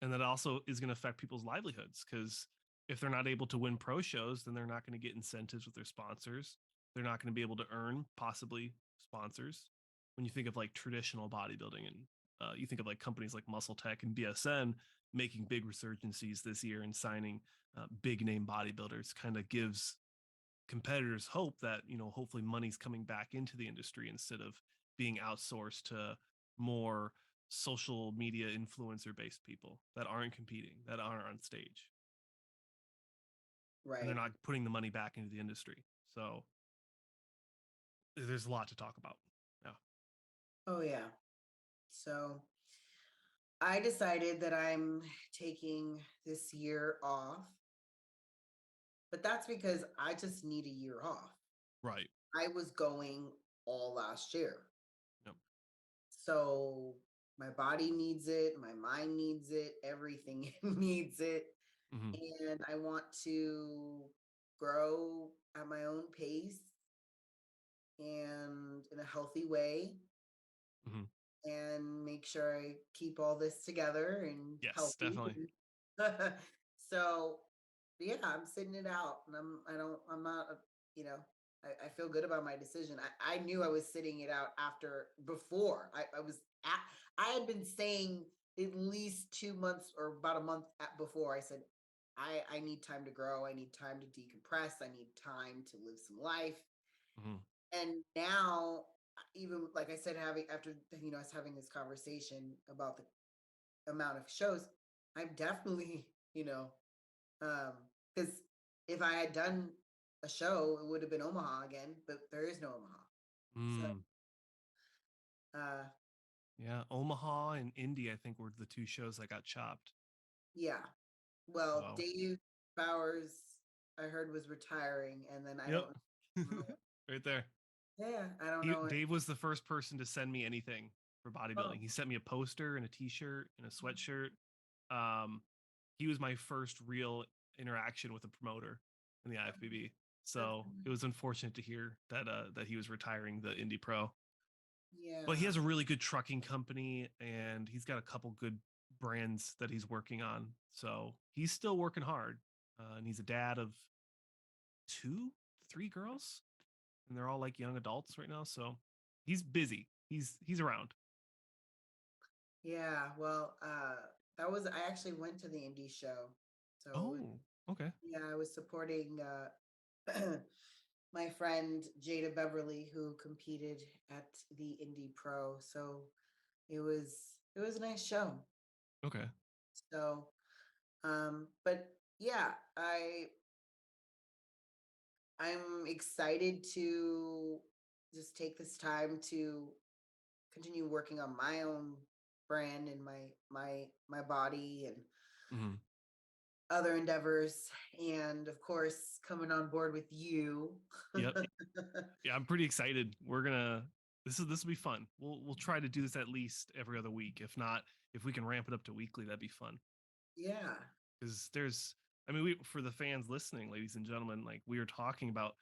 And that also is going to affect people's livelihoods, because if they're not able to win pro shows, then they're not going to get incentives with their sponsors. They're not going to be able to earn possibly sponsors. When you think of like traditional bodybuilding, and you think of like companies like Muscle Tech and BSN making big resurgencies this year and signing big name bodybuilders, kind of gives competitors hope that, hopefully money's coming back into the industry instead of being outsourced to more social media influencer based people that aren't competing, that aren't on stage, and they're Right. not putting the money back into the industry. So there's a lot to talk about. Yeah. Oh yeah. So I decided that I'm taking this year off, but that's because I just need a year off. Right. I was going all last year. Yep. So my body needs it, my mind needs it, everything needs it. Hmm. And I want to grow at my own pace and in a healthy way Hmm. and make sure I keep all this together and Yes, healthy. definitely. So yeah, I'm sitting it out and I'm not, you know, I feel good about my decision. I knew I was sitting it out before I had been saying at least 2 months or about a month before. I said, I need time to grow. I need time to decompress. I need time to live some life. Hmm. And now, even like I said, having after us having this conversation about the amount of shows, I'm definitely, because if I had done a show, it would have been Omaha again, but there is no Omaha. So Mm. uh Yeah, Omaha and Indy, I think, were the two shows that got chopped. yeah. Well, So, Dave Bowers, I heard, was retiring, and then I yep. don't know. Right there. Yeah, I don't know it. Dave was the first person to send me anything for bodybuilding. Oh, He sent me a poster and a t-shirt and a sweatshirt. Um, he was my first real interaction with a promoter in the IFBB. that's So it was unfortunate to hear that he was retiring the Indie Pro. But he yeah. has a really good trucking company, and he's got a couple good brands that he's working on. So he's still working hard. And he's a dad of two, three girls, and they're all like young adults right now. So he's busy. He's around. Yeah, well, I actually went to the indie show. So it was, Oh, okay. yeah, I was supporting my friend Jada Beverly who competed at the Indie Pro. So it was a nice show. Okay. So but yeah, I'm excited to just take this time to continue working on my own brand and my body and Mhm. other endeavors, and of course coming on board with you. Yep. Yeah, I'm pretty excited. This will be fun. We'll try to do this at least every other week. If not, if we can ramp it up to weekly, that'd be fun. Yeah. Because I mean, we for the fans listening, ladies and gentlemen, like we were talking about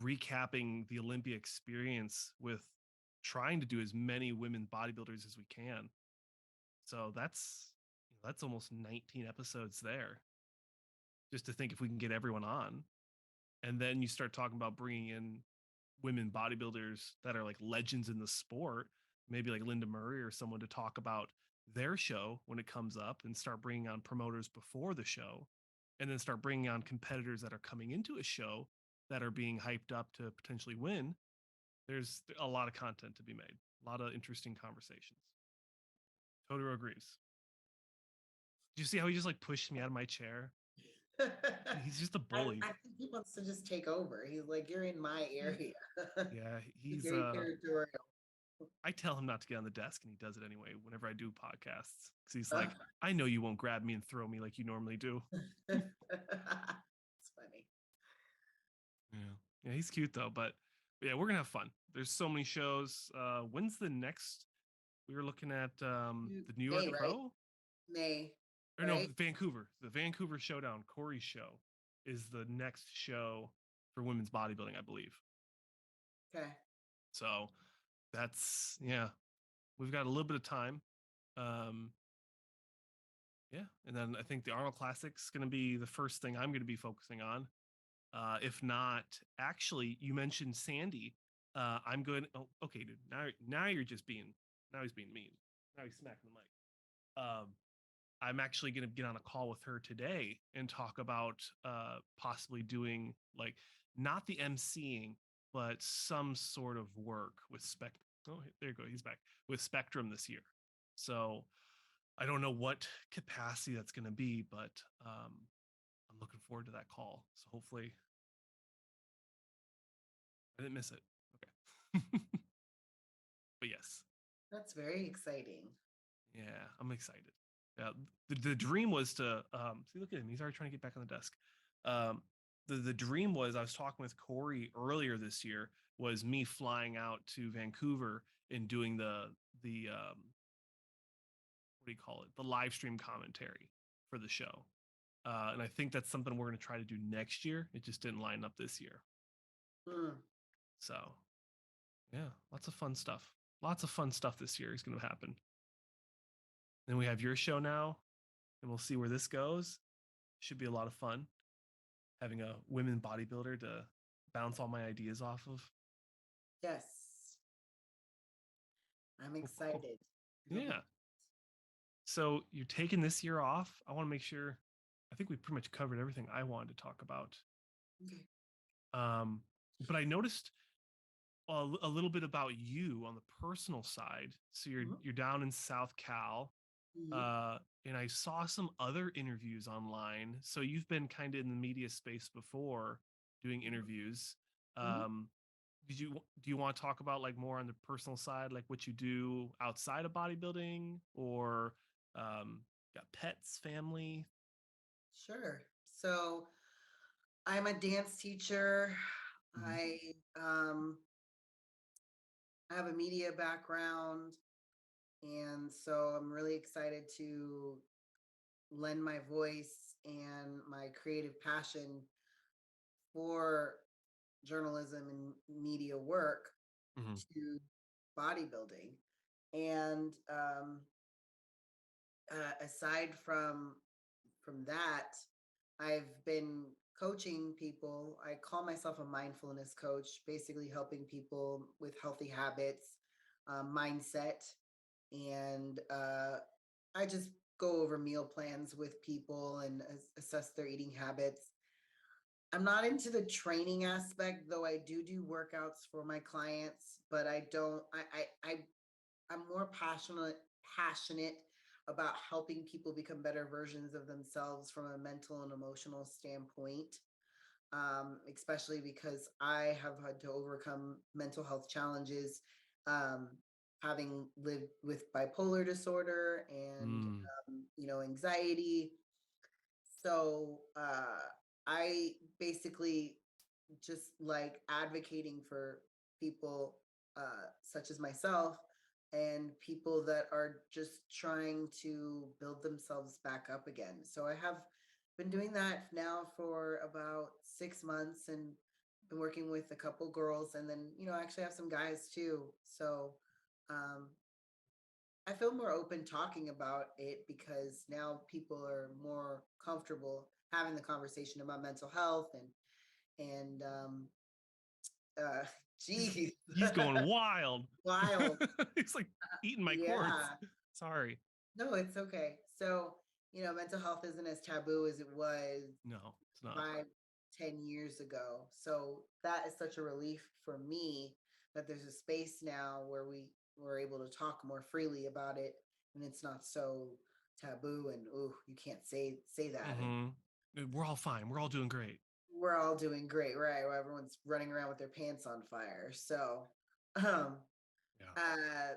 recapping the Olympia experience with trying to do as many women bodybuilders as we can. So that's almost 19 episodes there. Just to think if we can get everyone on, and then you start talking about bringing in women bodybuilders that are like legends in the sport, maybe like Linda Murray or someone to talk about their show when it comes up, and start bringing on promoters before the show, and then start bringing on competitors that are coming into a show that are being hyped up to potentially win. There's a lot of content to be made, a lot of interesting conversations. Totally agrees. Do you see how he just like pushed me out of my chair? He's just a bully. I think he wants to just take over. He's like, you're in my area. Yeah, He's he's very territorial. I tell him not to get on the desk and he does it anyway whenever I do podcasts. Cause he's like, I know you won't grab me and throw me like you normally do. It's funny. Yeah. Yeah, he's cute though, but yeah, we're gonna have fun. There's so many shows. When's the next? We were looking at the New May, York right? Pro? May, Or no, right? Vancouver. The Vancouver Showdown, Corey's show, is the next show for women's bodybuilding, I believe. Okay. So that's yeah, we've got a little bit of time. Um, yeah, and then I think the Arnold Classic's going to be the first thing I'm going to be focusing on. If not, actually, you mentioned Sandy. I'm going. Oh, okay, dude. Now you're just being. Now he's being mean. Now he's smacking the mic. Um, I'm actually going to get on a call with her today and talk about possibly doing like not the emceeing, but some sort of work with Spectrum. Oh, there you go. He's back with Spectrum this year. So I don't know what capacity that's going to be, but I'm looking forward to that call. So hopefully I didn't miss it. Okay. But yes. That's very exciting. Yeah, I'm excited. Yeah, the dream was to see, look at him. He's already trying to get back on the desk. The dream was I was talking with Corey earlier this year was me flying out to Vancouver and doing the what do you call it? The live stream commentary for the show. And I think that's something we're going to try to do next year. It just didn't line up this year. Mm. So, yeah, lots of fun stuff. Lots of fun stuff this year is going to happen. Then we have your show now, and we'll see where this goes. Should be a lot of fun having a women bodybuilder to bounce all my ideas off of. Yes. I'm Cool, cool. excited. Yeah. So you're taking this year off. I want to make sure. I think we pretty much covered everything I wanted to talk about. Okay. But I noticed a little bit about you on the personal side. So you're down in South Cal, Mhm. and I saw some other interviews online. So you've been kind of in the media space before doing interviews. Mhm. Um, do you want to talk about like more on the personal side, like what you do outside of bodybuilding, or got pets, family? Sure. So I'm a dance teacher. Mhm. I have a media background, and so I'm really excited to lend my voice and my creative passion for journalism and media work Mhm. to bodybuilding. And aside from that, I've been coaching people. I call myself a mindfulness coach, basically helping people with healthy habits, mindset, and I just go over meal plans with people and assess their eating habits. I'm not into the training aspect, though I do workouts for my clients, but I don't I'm more passionate about helping people become better versions of themselves from a mental and emotional standpoint. Especially because I have had to overcome mental health challenges, um, having lived with bipolar disorder and Mm. anxiety. So I basically just like advocating for people such as myself and people that are just trying to build themselves back up again. So I have been doing that now for about 6 months and been working with a couple girls, and then I actually have some guys too. So um, I feel more open talking about it because now people are more comfortable having the conversation about mental health and uh geez. He's going wild. Wild. He's like eating my cords. Yeah. Sorry. No, it's okay. So, mental health isn't as taboo as it was No, it's not. 5-10 years ago. So that is such a relief for me that there's a space now where we're able to talk more freely about it and it's not so taboo and oh, you can't say that. And We're all fine. We're all doing great. we're all doing great, right? Well, everyone's running around with their pants on fire. So um Yeah.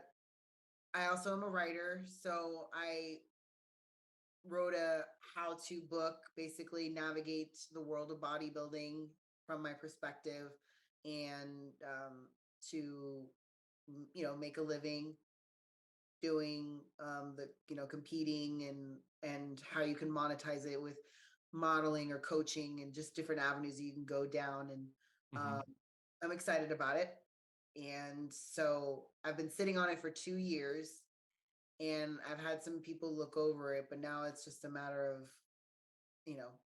I also am a writer. So I wrote a how-to book, basically navigate the world of bodybuilding from my perspective, and to make a living doing the competing, and how you can monetize it with modeling or coaching and just different avenues you can go down. And hmm I'm excited about it. And so I've been sitting on it for 2 years, and I've had some people look over it, but now it's just a matter of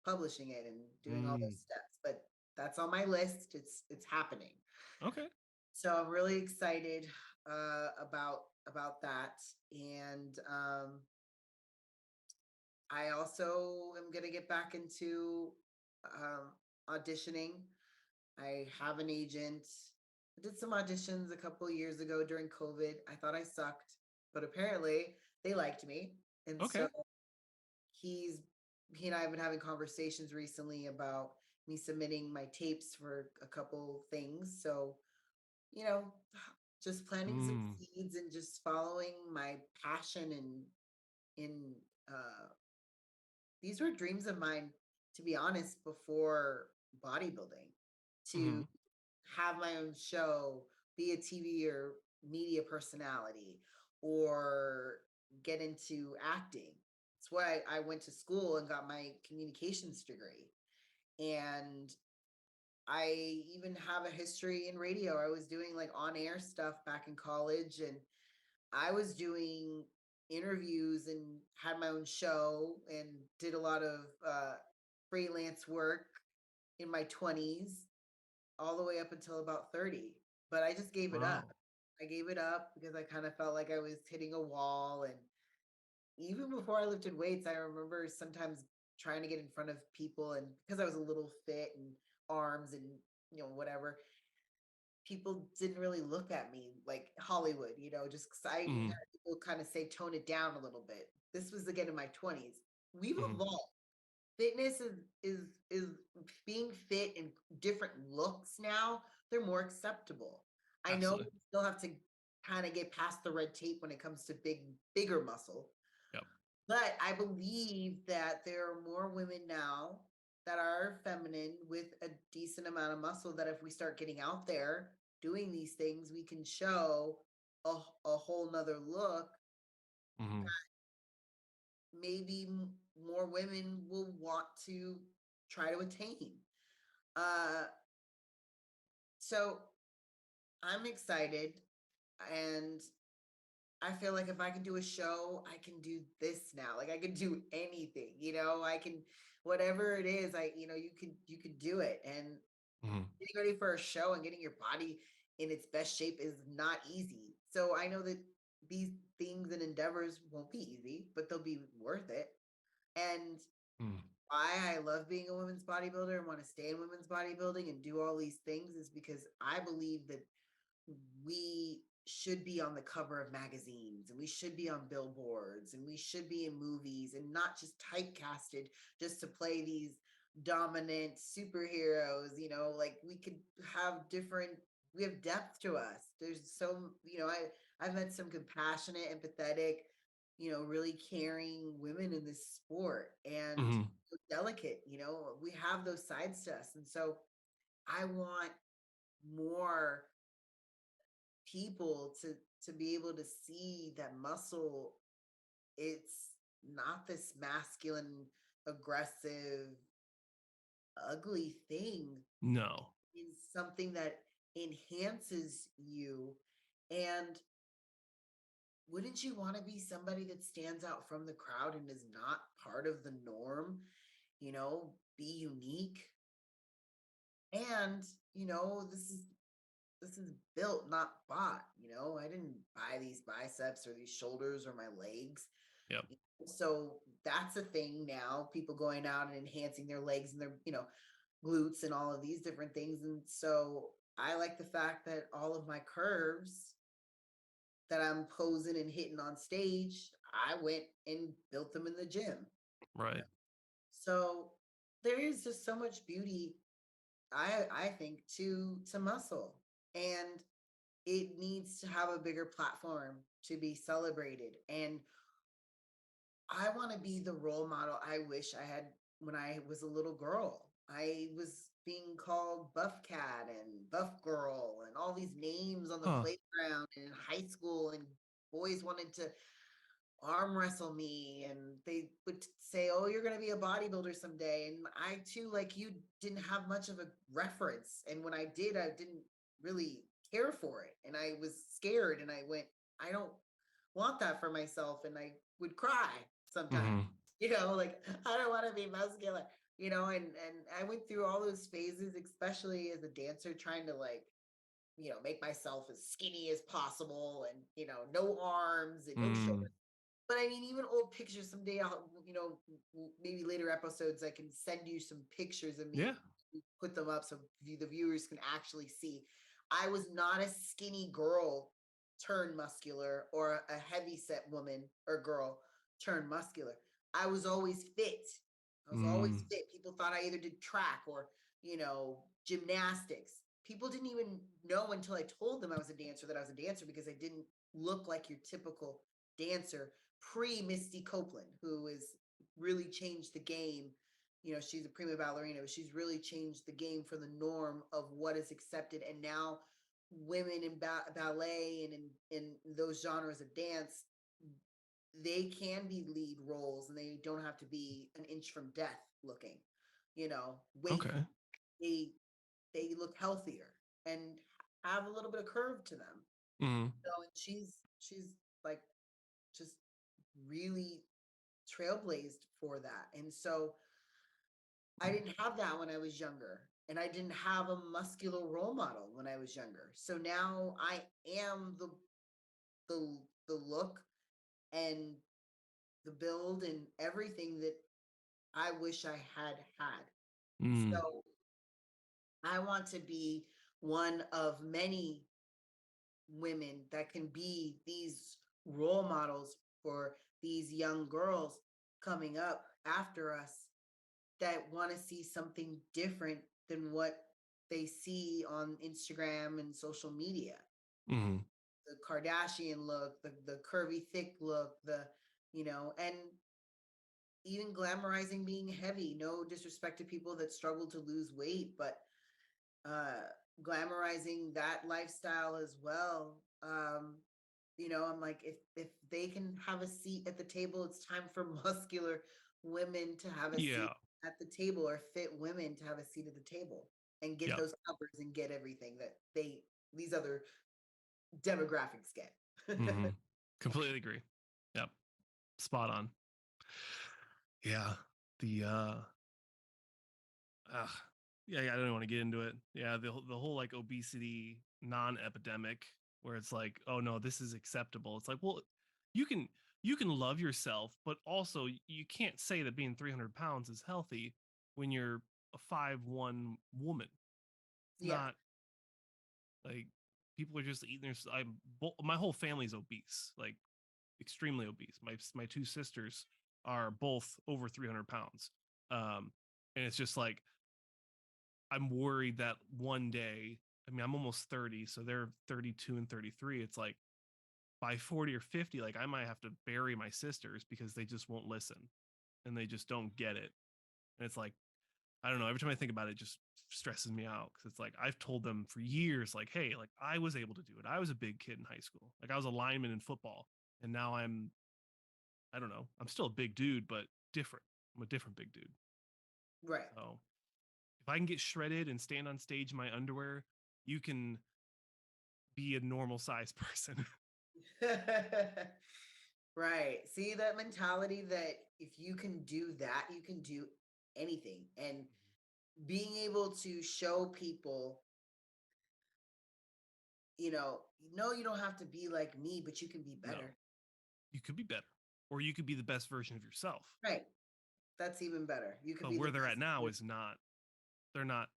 publishing it and doing all those Mm. steps. But that's on my list. It's happening. Okay. So I'm really excited about that. And I also am going to get back into auditioning. I have an agent. I did some auditions a couple of years ago during COVID. I thought I sucked, but apparently they liked me. And so Okay. he and I have been having conversations recently about me submitting my tapes for a couple things. So, you know, just planting some Mm. seeds and just following my passion. And in these were dreams of mine, to be honest, before bodybuilding, to hmm have my own show, be a TV or media personality, or get into acting. That's why I went to school and got my communications degree. And I even have a history in radio. I was doing like on air stuff back in college, and I was doing interviews and had my own show and did a lot of freelance work in my 20s all the way up until about 30. But I just gave it up. Wow. I gave it up because I kind of felt like I was hitting a wall. And even before I lifted weights, I remember sometimes trying to get in front of people, and because I was a little fit and arms and whatever, people didn't really look at me like Hollywood, just because I even had hmm people kind of say tone it down a little bit. This was again in my 20s. We've hmm evolved. Fitness is being fit in different looks now. They're more acceptable. I know Absolutely. we still have to kind of get past the red tape when it comes to bigger muscle. Yep. But I believe that there are more women now that are feminine with a decent amount of muscle, that if we start getting out there doing these things, we can show a whole nother look. hmm Maybe more women will want to try to attain. Uh, so I'm excited, and I feel like if I can do a show, I can do this now. Like I can do anything, I can, whatever it is, you could do it. And hmm getting ready for a show and getting your body in its best shape is not easy. So I know that these things and endeavors won't be easy, but they'll be worth it. And mm why I love being a women's bodybuilder and want to stay in women's bodybuilding and do all these things is because I believe that we should be on the cover of magazines, and we should be on billboards, and we should be in movies, and not just typecasted just to play these dominant superheroes. Like we have depth to us. There's I've met some compassionate, empathetic, really caring women in this sport, and hmm delicate. We have those sides to us. And so I want more people to be able to see that muscle, it's not this masculine, aggressive, ugly thing. No. Is something that enhances you. And wouldn't you want to be somebody that stands out from the crowd and is not part of the norm? Be unique. And this is built, not bought. I didn't buy these biceps or these shoulders or my legs. Yep. So that's a thing now, people going out and enhancing their legs and their glutes and all of these different things. And so I like the fact that all of my curves that I'm posing and hitting on stage, I went and built them in the gym. Right. So there is just so much beauty, I think, to muscle, and it needs to have a bigger platform to be celebrated. And I want to be the role model I wish I had when I was a little girl. I was being called Buff Cat and Buff Girl and all these names on the Huh. playground and in high school, and boys wanted to arm wrestle me, and they would say, "Oh, you're going to be a bodybuilder someday." And I too, like you, didn't have much of a reference, and when I did, I didn't really care for it, and I was scared, and I went, I don't want that for myself, and I would cry sometimes, Mm-hmm. like, I don't want to be muscular, and I went through all those phases, especially as a dancer, trying to, like, make myself as skinny as possible, and no arms and no shoulders. Mm. But I mean, even old pictures, someday I'll, maybe later episodes, I can send you some pictures of me Yeah. and put them up so the viewers can actually see. I was not a skinny girl turned muscular, or a heavy set woman or girl turned muscular. I was always fit. I was always Mm. fit. People thought I either did track or, gymnastics. People didn't even know until I told them I was a dancer that I was a dancer, because I didn't look like your typical dancer pre Misty Copeland, who has really changed the game. She's a prima ballerina, but she's really changed the game for the norm of what is accepted. And now women in ballet and in those genres of dance, they can be lead roles, and they don't have to be an inch from death looking, weight. Okay. They they look healthier and have a little bit of curve to them. Mm. And she's like just really trailblazed for that. And so I didn't have that when I was younger, and I didn't have a muscular role model when I was younger. So now I am the look and the build and everything that I wish I had had. Mm. So I want to be one of many women that can be these role models for these young girls coming up after us, that want to see something different than what they see on Instagram and social media. Mm. The Kardashian look, the curvy, thick look, and even glamorizing being heavy. No disrespect to people that struggle to lose weight, but uh glamorizing that lifestyle as well. I'm like, if they can have a seat at the table, it's time for muscular women to have a seat Yeah. at the table, or fit women to have a seat at the table, and get Yep. those covers and get everything that these other demographics get. Mm-hmm. Completely agree. Yep. Spot on. Yeah. The uh yeah, I don't want to get into it. Yeah, the whole like obesity non-epidemic, where it's like, oh no, this is acceptable. It's like, well, you can you can love yourself, but also you can't say that being 300 pounds is healthy when you're a 5'1" woman. It's Yeah. not like people are just eating their. My whole family's obese, like extremely obese. My two sisters are both over 300 pounds, and it's just like I'm worried that one day, I mean, I'm almost 30, so they're 32 and 33. It's like by 40 or 50, like I might have to bury my sisters because they just won't listen and they just don't get it. And it's like, I don't know. Every time I think about it, it just stresses me out because it's like I've told them for years, like, hey, like I was able to do it. I was a big kid in high school. Like I was a lineman in football. And now I don't know, I'm still a big dude, but different. I'm a different big dude. Right. So if I can get shredded and stand on stage in my underwear, you can be a normal sized person. Right. See that mentality that if you can do that, you can do anything. And being able to show people, no, you don't have to be like me, but you can be No, better. you could be better, or you could be the best version of yourself. Right. That's even better. You could But be the where they're at best. now is not, they're not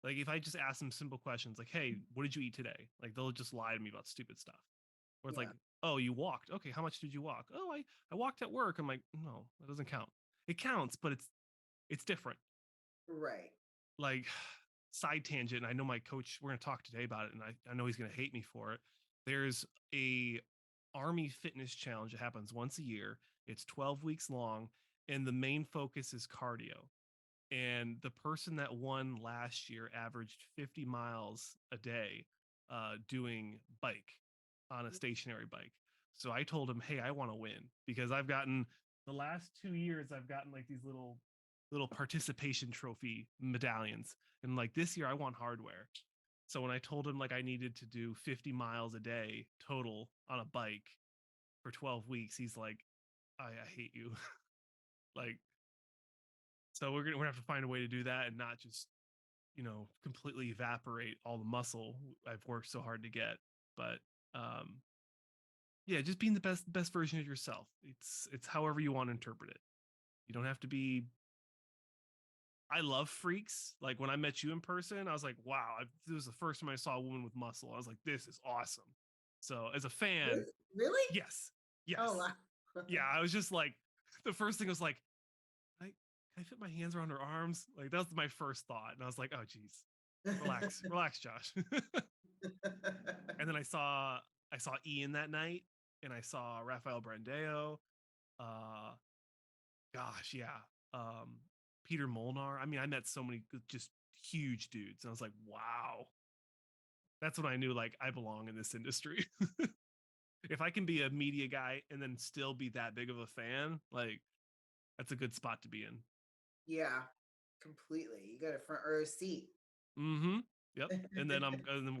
like, if I just ask them simple questions like, hey, what did you eat today? Like, they'll just lie to me about stupid stuff. Where it's like, Yeah. Oh, you walked. Okay, how much did you walk? Oh, I walked at work. I'm like, no, that doesn't count. It counts, but it's different. Right. Like, side tangent. I know my coach, we're gonna talk today about it, and I know he's gonna hate me for it. There's a army fitness challenge that happens once a year. It's 12 weeks long, and the main focus is cardio. And the person that won last year averaged 50 miles a day doing bike on a stationary bike. So I told him, hey, I want to win because I've gotten the last 2 years, I've gotten like these little participation trophy medallions. And like this year, I want hardware. So when I told him like I needed to do 50 miles a day total on a bike for 12 weeks, he's like, I hate you. Like, so we're gonna have to find a way to do that and not just completely evaporate all the muscle I've worked so hard to get. But um, yeah, just being the best version of yourself. It's however you want to interpret it. You don't have to be. I love freaks. Like when I met you in person, I was like, wow, this was the first time I saw a woman with muscle. I was like, this is awesome. So as a fan, Really? yes, Oh, yes, yeah. wow. I was just like, the first thing was like, can I fit my hands around her arms? Like that was my first thought, and I was like, oh, geez, relax, relax, Josh. And then I saw Ian that night, and I saw Rafael Brandeo. Uh, gosh, yeah. Peter Molnar. I mean, I met so many just huge dudes, and I was like, wow. That's when I knew like I belong in this industry. If I can be a media guy and then still be that big of a fan, like that's a good spot to be in. Yeah, completely. You got a front row seat. Mm-hmm. Yep. And then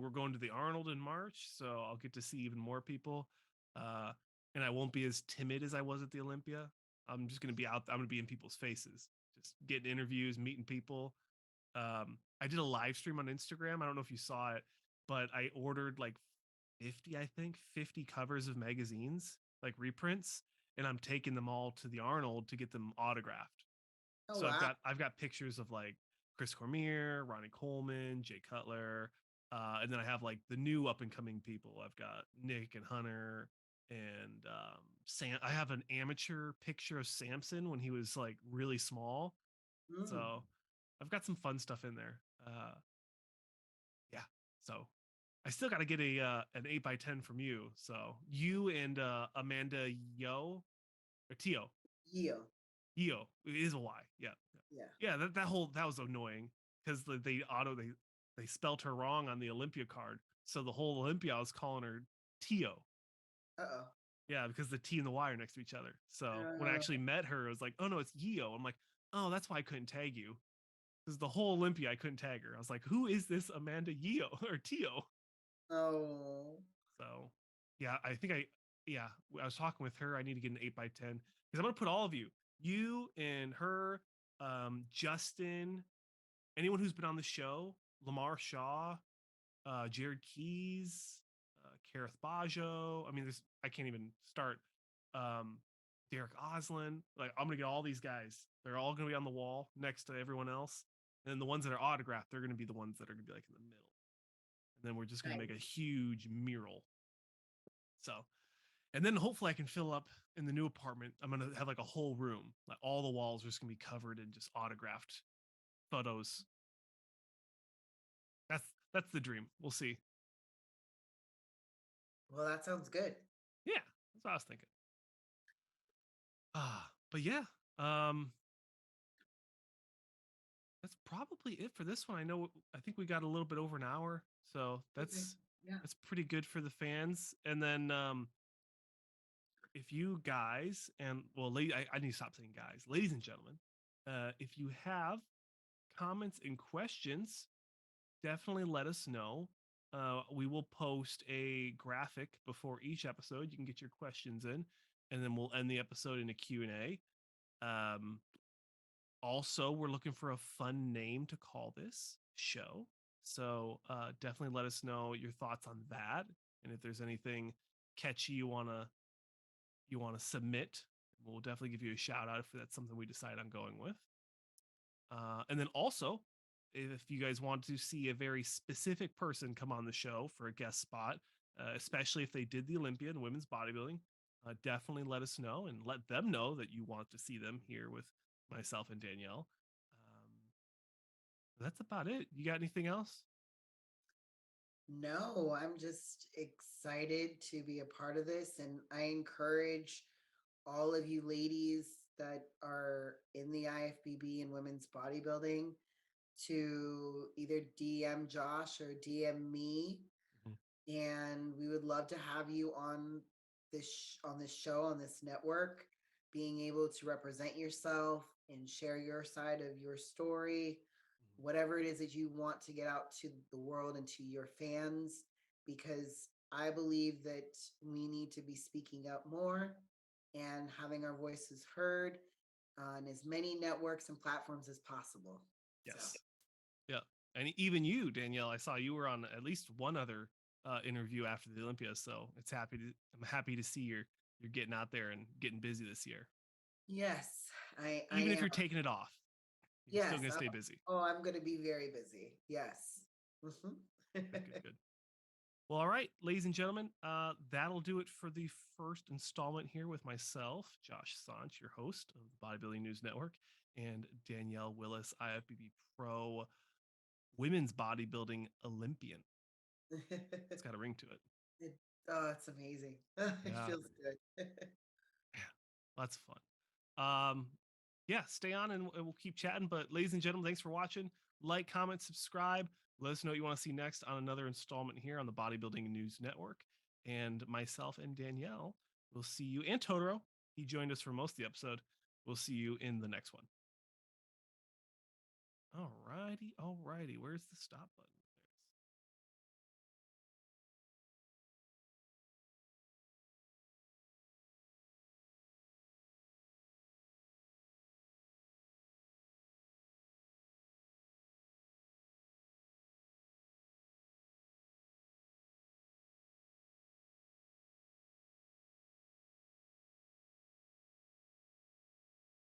we're going to the Arnold in March, so I'll get to see even more people. Uh, and I won't be as timid as I was at the Olympia. I'm just gonna be out. I'm gonna be in people's faces, just getting interviews, meeting people. I did a live stream on Instagram. I don't know if you saw it, but I ordered like 50, I think, 50 covers of magazines, like reprints, and I'm taking them all to the Arnold to get them autographed. Oh, So I've wow. got I've got pictures of like Chris Cormier, Ronnie Coleman, Jay Cutler, and then I have like the new up and coming people. I've got Nick and Hunter and Sam. I have an amateur picture of Samson when he was like really small. Mm. So I've got some fun stuff in there. Yeah. So I still got to get a an 8x10 from you. So you and Amanda or Tio. Yeah. Io. It is a Y. Yeah. Yeah. Yeah, that was annoying because they spelt her wrong on the Olympia card. So the whole Olympia I was calling her Tio. Uh-oh. Yeah, because the T and the Y are next to each other. So when I Uh, actually met her, it was like, oh no, it's Yio. I'm like, oh, that's why I couldn't tag you. Because the whole Olympia I couldn't tag her. I was like, who is this Amanda Yio or Tio? oh. So yeah, I was talking with her. I need to get an 8x10 because I'm gonna put all of you and her, Justin, anyone who's been on the show, Lamar Shaw, Jared Keys, Kareth Bajo. I mean, I can't even start. Um, Derek Oslin. Like, I'm gonna get all these guys. They're all gonna be on the wall next to everyone else. And then the ones that are autographed, they're gonna be the ones that are gonna be like in the middle. And then we're just gonna make a Nice. huge mural. So, and then hopefully I can fill up in the new apartment. I'm gonna have like a whole room. Like all the walls are just gonna be covered in just autographed photos. That's the dream. We'll see. Well, that sounds good. Yeah, that's what I was thinking. But yeah, um, that's probably it for this one. I think we got a little bit over an hour, so Okay. that's Yeah. that's pretty good for the fans. And then if you guys and well, I need to stop saying guys, ladies and gentlemen, if you have comments and questions, definitely let us know. We will post a graphic before each episode. You can get your questions in, and then we'll end the episode in a Q&A. Um, Also, we're looking for a fun name to call this show. So definitely let us know your thoughts on that. And if there's anything catchy you want to submit, we'll definitely give you a shout out if that's something we decide on going with. And then also, if you guys want to see a very specific person come on the show for a guest spot, especially if they did the Olympia and women's bodybuilding. Definitely let us know and let them know that you want to see them here with myself and Danielle. Um, that's about it. You got anything else? No, I'm just excited to be a part of this. And I encourage all of you ladies that are in the IFBB and women's bodybuilding to either DM Josh or DM me. Mhm. And we would love to have you on this show, on this network, being able to represent yourself and share your side of your story, Mhm. whatever it is that you want to get out to the world and to your fans, because I believe that we need to be speaking up more and having our voices heard on as many networks and platforms as possible. So Yes. Yeah. And even you, Danielle, I saw you were on at least one other interview after the Olympia. So I'm happy to see you're getting out there and getting busy this year. yes, I Even if am. you're taking it off, you're still Yes. gonna stay busy. I'm going to be very busy. Yes. Mhm. Good, good, good. Well, all right, ladies and gentlemen, that'll do it for the first installment here with myself, Josh Sant, your host of the Bodybuilding News Network, and Danielle Willis, IFBB Pro Women's Bodybuilding Olympian. It's got a ring to it. It, oh, it's amazing. It Yeah, feels good. yeah, lots of fun. Um, yeah, stay on and we'll keep chatting. But ladies and gentlemen, thanks for watching. Like, comment, subscribe. Let us know what you want to see next on another installment here on the Bodybuilding News Network. And myself and Danielle will see you, and Totoro. He joined us for most of the episode. We'll see you in the next one. All righty. All righty. Where's the stop button?